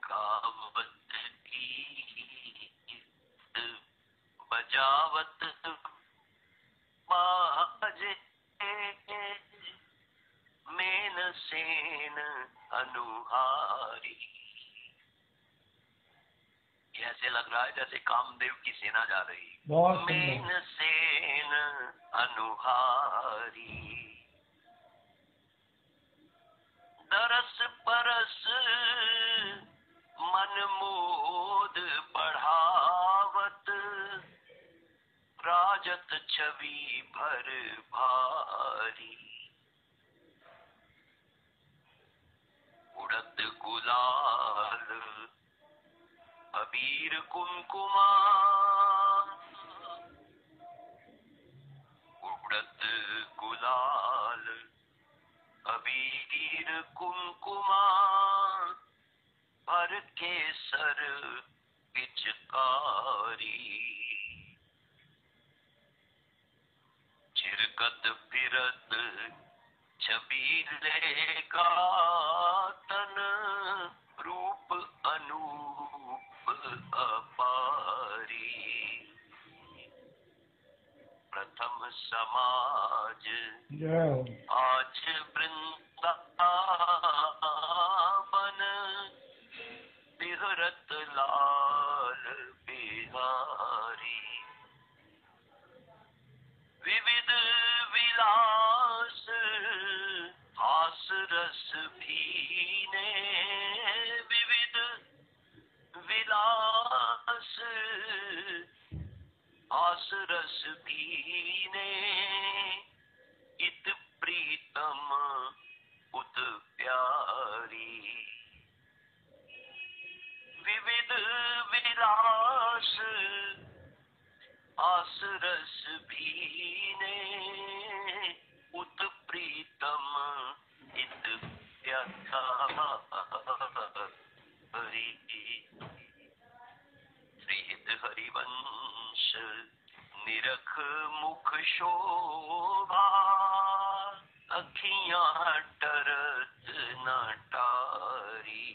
गावत गीत बजावत बाजे मेन सेन अनुहारी। ऐसे लग रहा है जैसे कामदेव की सेना जा रही। मेन सेन अनुहारी। दरस परस मन मोद बढ़ावत राजत छवि भर भारी। उड़त गुलाल अबीर कुमकुमा उड़त गुलाल अबीर कुमकुमा भर के सर पिचकारी। चिरकत फिरत छबीले का तन रूप अनूप अपारी। प्रथम समाज आज वृंदावन बिहरत लाल बिहारी। विविध विलास हास रस भीने विविध विलास हास रस भीने इत प्रीतम उत प्यारी। विविध विलास हास रस भीने हरि श्रीहित हरिवंश निरख मुख शोभा अखियां टरत नटारी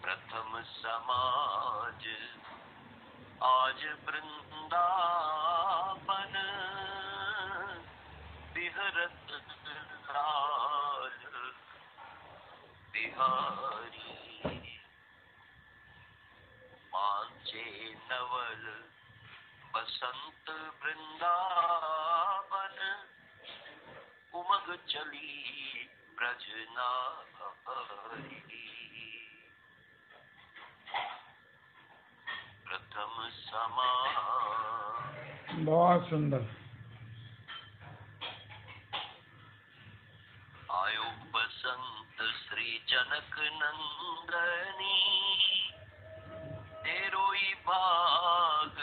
प्रथम समाज आज वृंदावन बिहरत लाल बिहारी मांचे नवल बसंत वृंदावन उमग चली ब्रजनारी प्रथम समाज। बहुत सुंदर। आयो बसंत श्री जनक नंदनी तेरोई भाग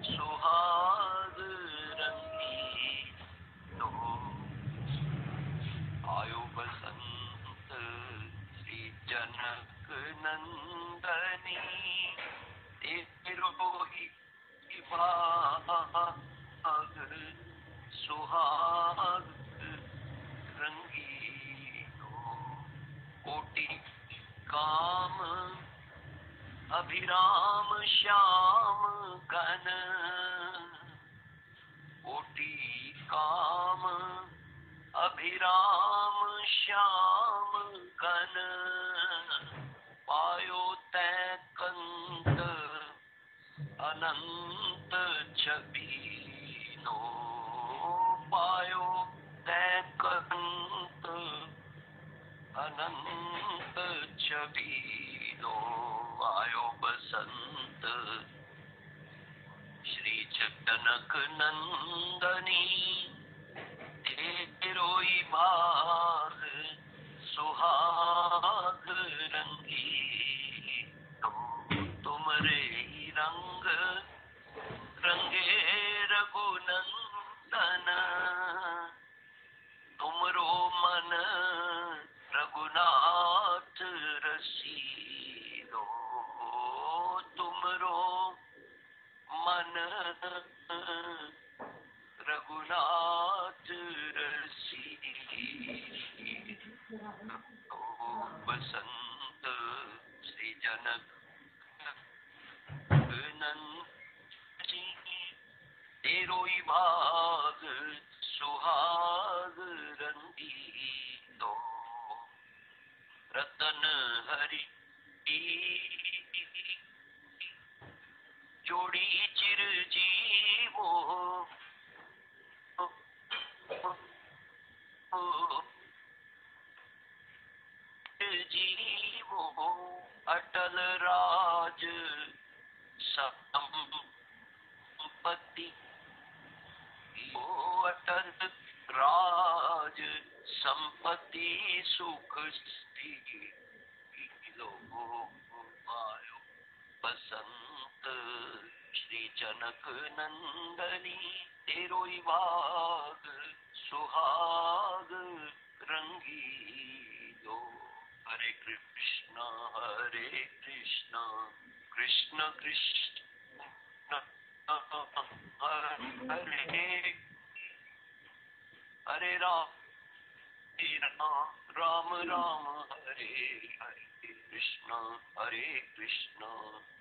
सुहाग रंगी तो आयो बसंत श्री जनक नंदनी तेरोई भाग सुहाग रंगीनो कोटि काम अभिराम श्याम घन कोटि काम अभिराम श्याम घन पायो तै कंत अनंत छबीनो पायो तै कंत अनंत छबीनो आयो बसंत श्री जनक नंदनी तेरोई भाग सुहाग रंगी तो तुमरे रंग रंगे रघुनंदन तुमरो मन रघुनाथ रसीलो तुमरो मन रघुनाथ रसीलो बसंत श्री जनक नंदनी तेरोई भाग सुहाग रंगीनो रतन हरि जोड़ी चिर जीवो जीवो अटल राज संपत्ति ओ अटल राज संपत्ति सुख स्थिति लोगो आयो बसंत श्री जनक नंदनी तेरोई भाग सुहाग रंगीलो हरे कृष्णा कृष्ण कृष्ण हरे हरे राम राम राम हरे हरे कृष्ण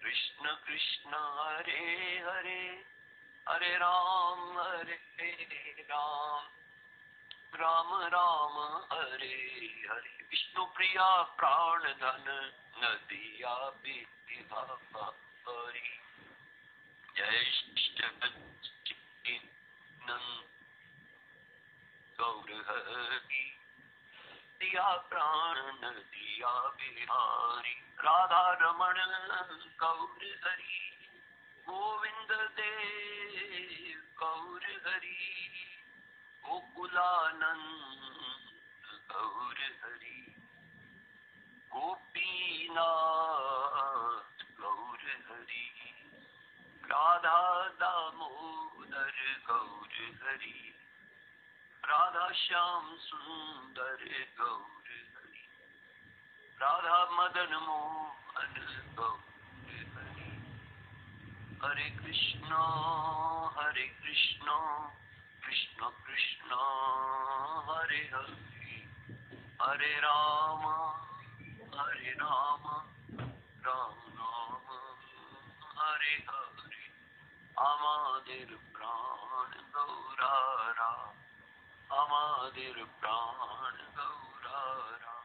कृष्ण कृष्ण हरे हरे हरे राम राम राम हरे हरे विष्णु प्रिया प्राण धन नदिया हरि जय गौर हरि दिया प्राण नदिया बिहारी राधा रमण गौर हरि गोविंद देव गौर हरि गोकुलानंद गौर हरि गोपीनाथ गौर हरि राधा दामोदर गौर हरि राधा श्याम सुंदर गौर हरि, राधा मदन मोहन गौर हरि। हरे कृष्णा कृष्ण कृष्ण हरे हरे, हरे राम राम राम हरे हरे। আমাদের প্রাণ গৌরারা, আমাদের প্রাণ গৌরারা,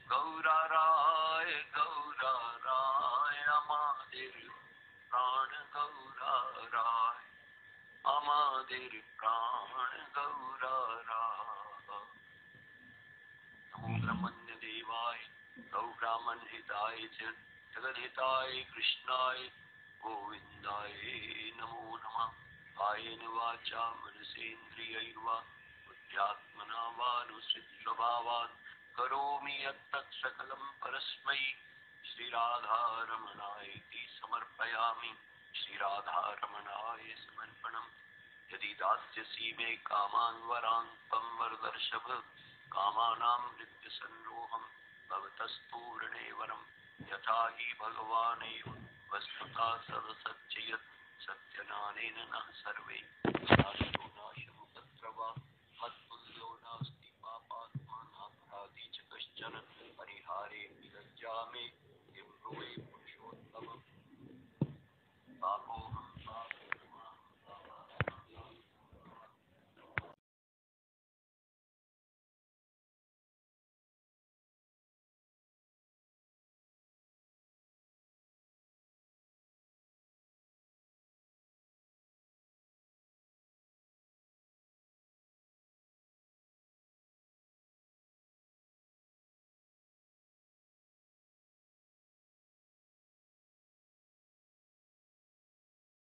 গৌরারায় গৌরারায় আমাদের প্রাণ গৌরারায়, আমাদের প্রাণ গৌরারা। नमो ब्रह्मण्य देवाय गौ ब्राह्मण हिताय च जगद्हिताय कृष्णाय गोविंदाय नमो नमः। कायेन वाचा मनसेन्द्रियैर्वा बुद्ध्यात्मना वानुसृत स्वभावात् करोमि यत्तत् सकलं परस्मै श्रीराधारमणायेति समर्पयामि। श्रीराधारमणाय समर्पणम्। यदि दास्यसि मे कामान् वरान् त्वं वरदर्शभ, कामानां नित्यसन्रोहं भवतस्तूर्णे वरम्। यथा हि भगवानेव वस्तुतः सदसच्चयत्, सत्यनानेन नः सर्वे